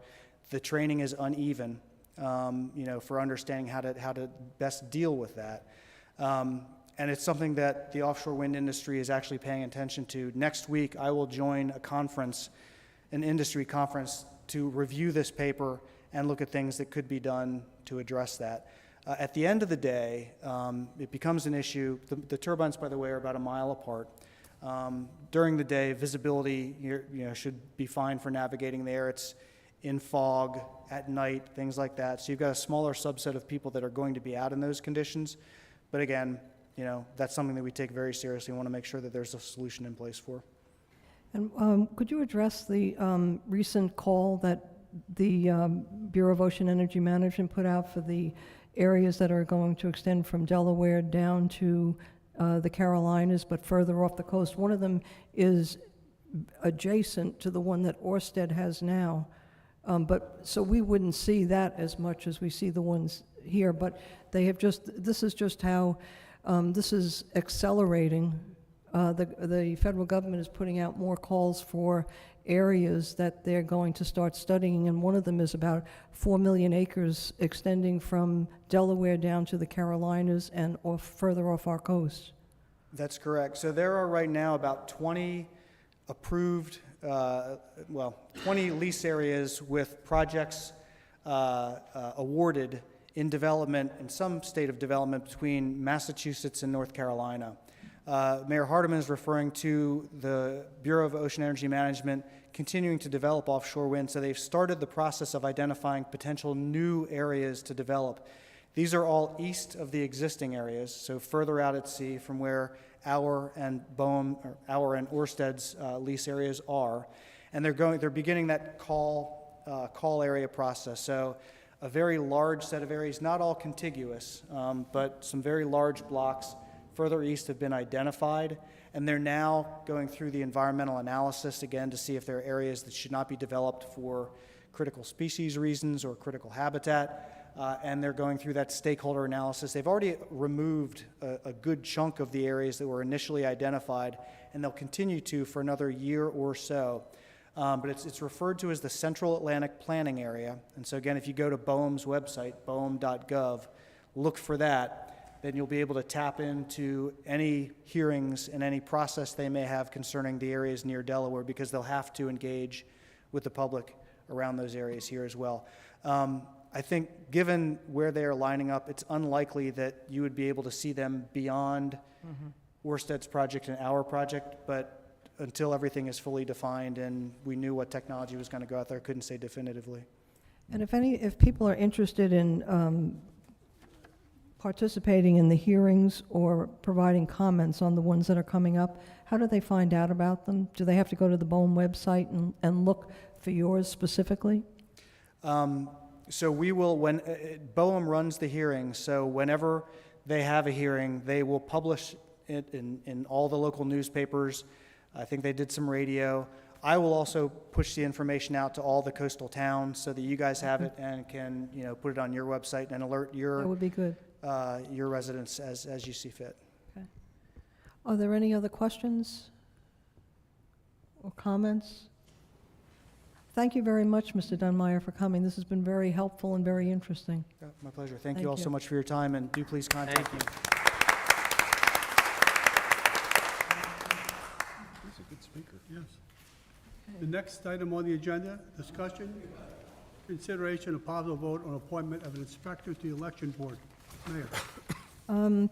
The training is uneven, for understanding how to best deal with that. And it's something that the offshore wind industry is actually paying attention to. Next week, I will join a conference, an industry conference, to review this paper and look at things that could be done to address that. At the end of the day, it becomes an issue. The turbines, by the way, are about a mile apart. During the day, visibility should be fine for navigating there. It's in fog, at night, things like that. So you've got a smaller subset of people that are going to be out in those conditions. But again, that's something that we take very seriously and want to make sure that there's a solution in place for. And could you address the recent call that the Bureau of Ocean Energy Management put out for the areas that are going to extend from Delaware down to the Carolinas, but further off the coast? One of them is adjacent to the one that Ørsted has now. So we wouldn't see that as much as we see the ones here, but they have this is just how this is accelerating. The federal government is putting out more calls for areas that they're going to start studying, and one of them is about 4 million acres extending from Delaware down to the Carolinas and further off our coast. That's correct. So there are right now about 20 approved, 20 lease areas with projects awarded in development, in some state of development between Massachusetts and North Carolina. Mayor Hardeman is referring to the Bureau of Ocean Energy Management continuing to develop offshore wind, so they've started the process of identifying potential new areas to develop. These are all east of the existing areas, so further out at sea from where our and Ørsted's lease areas are, and they're beginning that call area process. So a very large set of areas, not all contiguous, but some very large blocks further east have been identified, and they're now going through the environmental analysis again to see if there are areas that should not be developed for critical species reasons or critical habitat, and they're going through that stakeholder analysis. They've already removed a good chunk of the areas that were initially identified, and they'll continue to for another year or so. But it's referred to as the Central Atlantic Planning Area, and so again, if you go to BOEM's website, boem.gov, look for that, then you'll be able to tap into any hearings and any process they may have concerning the areas near Delaware, because they'll have to engage with the public around those areas here as well. I think given where they are lining up, it's unlikely that you would be able to see them beyond Ørsted's project and our project, but until everything is fully defined and we knew what technology was going to go out there, I couldn't say definitively. And if people are interested in participating in the hearings or providing comments on the ones that are coming up, how do they find out about them? Do they have to go to the Bowen website and look for yours specifically? So we will, when, BOEM runs the hearing, so whenever they have a hearing, they will publish it in all the local newspapers. I think they did some radio. I will also push the information out to all the coastal towns so that you guys have it and can, put it on your website and alert That your, would be good. your residents as you see fit. Are there any other questions or comments? Thank you very much, Mr. Dunmeyer, for coming. This has been very helpful and very interesting. Yeah, my pleasure. Thank Thank you all so you. much for your time, and do please contact me. He's a good speaker. Yes. The next item on the agenda, discussion, consideration, and possible vote on appointment of an inspector to the election board. Mayor.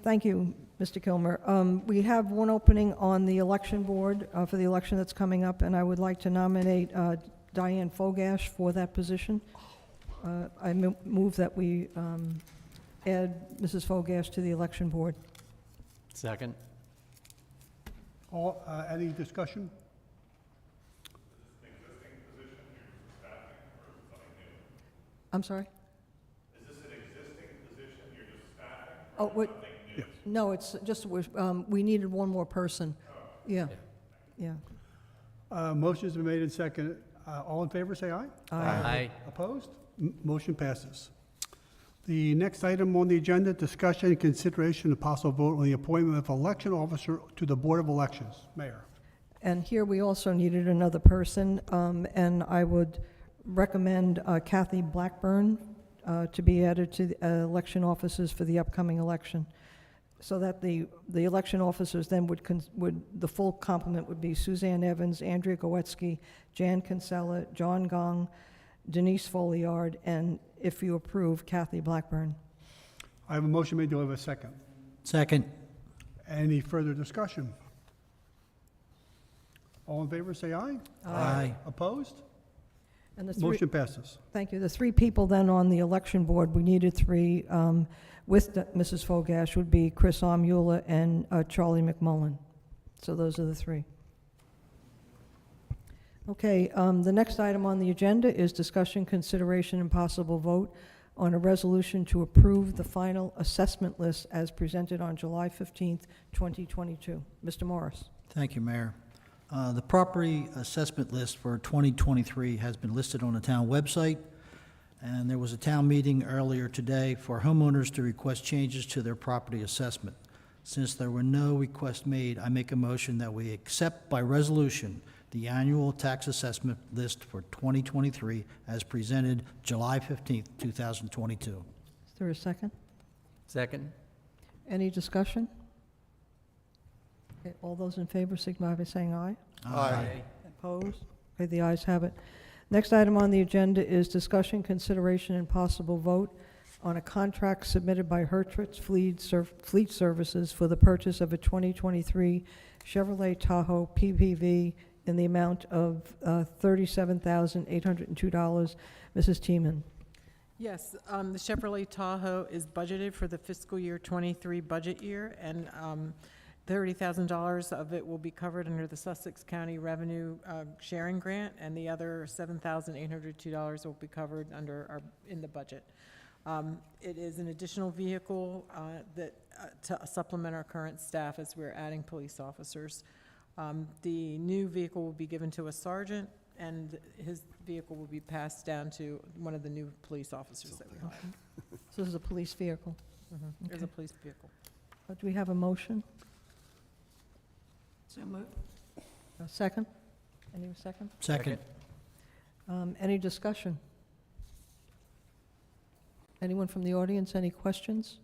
Thank you, Mr. Kilmer. We have one opening on the election board for the election that's coming up, and I would like to nominate Diane Fogash for that position. I move that we add Mrs. Fogash to the election board. Second. Any discussion? I'm sorry? Is this an existing position, you're just staffing? Oh, no, it's just, we needed one more person. Yeah, yeah. Motion's been made and seconded. All in favor, say aye. Aye. Opposed? Motion passes. The next item on the agenda, discussion and consideration and possible vote on the appointment of election officer to the Board of Elections. Mayor. And here we also needed another person, and I would recommend Kathy Blackburn to be added to the election officers for the upcoming election, so that the election officers then would the full complement would be Suzanne Evans, Andrea Goetzky, Jan Kinsella, John Gong, Denise Folliard, and if you approve, Kathy Blackburn. I have a motion made. Do I have a second? Second. Any further discussion? All in favor, say aye. Aye. Opposed? And the Motion passes. Thank you. The three people then on the election board, we needed three, with Mrs. Fogash would be Chris Amula and Charlie McMullen. So those are the three. Okay, the next item on the agenda is discussion, consideration, and possible vote on a resolution to approve the final assessment list as presented on July 15th, 2022. Mr. Morris. Thank you, Mayor. The property assessment list for 2023 has been listed on the town website, and there was a town meeting earlier today for homeowners to request changes to their property assessment. Since there were no requests made, I make a motion that we accept by resolution the annual tax assessment list for 2023 as presented July 15th, 2022. Is there a second? Second. Any discussion? Okay, all those in favor signify by saying aye. Aye. Opposed? Okay, the ayes have it. Next item on the agenda is discussion, consideration, and possible vote on a contract submitted by Hertritz Fleet Services for the purchase of a 2023 Chevrolet Tahoe PPV in the amount of $37,802. Mrs. Teeman. Yes, the Chevrolet Tahoe is budgeted for the fiscal year '23 budget year, and $30,000 of it will be covered under the Sussex County Revenue Sharing Grant, and the other $7,802 will be covered in the budget. It is an additional vehicle to supplement our current staff as we're adding police officers. The new vehicle will be given to a sergeant, and his vehicle will be passed down to one of the new police officers that we hire. So this is a police vehicle. There's a police vehicle. Do we have a motion? So moved. A second? Any second? Second. Any discussion? Anyone from the audience, any questions?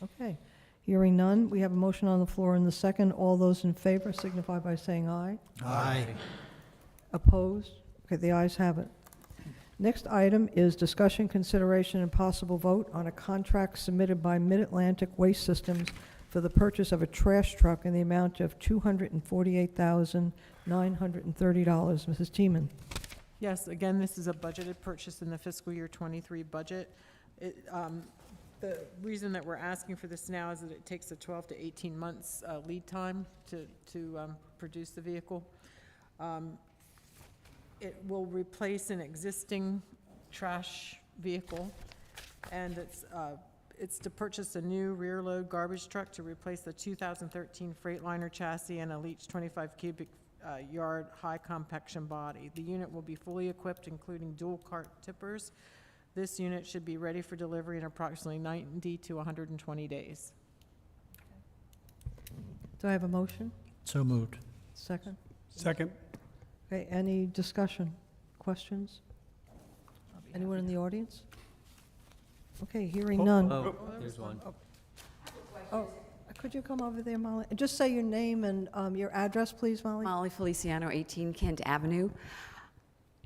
Okay. Hearing none, we have a motion on the floor in the second. All those in favor signify by saying aye. Aye. Opposed? Okay, the ayes have it. Next item is discussion, consideration, and possible vote on a contract submitted by Mid-Atlantic Waste Systems for the purchase of a trash truck in the amount of $248,930. Mrs. Teeman. Yes, again, this is a budgeted purchase in the fiscal year '23 budget. the reason that we're asking for this now is that it takes a 12 to 18 months lead time to produce the vehicle. It will replace an existing trash vehicle, and it's to purchase a new rear-load garbage truck to replace the 2013 Freightliner chassis and a Leach 25 cubic yard high compaction body. The unit will be fully equipped, including dual cart tippers. This unit should be ready for delivery in approximately 90 to 120 days. Do I have a motion? So moved. Second? Second. Okay, any discussion, questions? Anyone in the audience? Okay, hearing none. Oh, there's one. Oh, could you come over there, Molly? And just say your name and your address, please, Molly? Molly Feliciano, 18 Kent Avenue.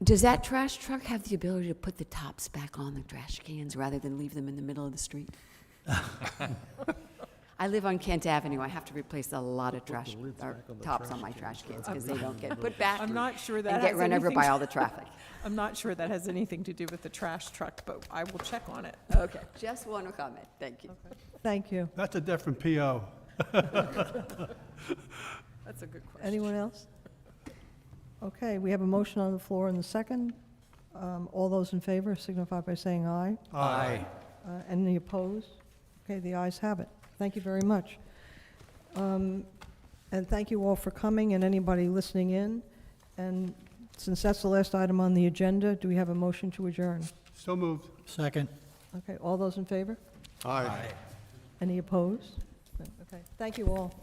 Does that trash truck have the ability to put the tops back on the trash cans rather than leave them in the middle of the street? I live on Kent Avenue. I have to replace a lot of trash, or tops on my trash cans because they don't get put back. I'm not sure that And has get run over anything by to- all the traffic. I'm not sure that has anything to do with the trash truck, but I will check on it. Okay, just want to comment. Thank you. Thank you. That's a different PO. That's a good question. Anyone else? Okay, we have a motion on the floor in the second. All those in favor signify by saying aye. Aye. Any opposed? Okay, the ayes have it. Thank you very much. And thank you all for coming and anybody listening in. And since that's the last item on the agenda, do we have a motion to adjourn? So moved. Second. Okay, all those in favor? Aye. Any opposed? Okay, thank you all.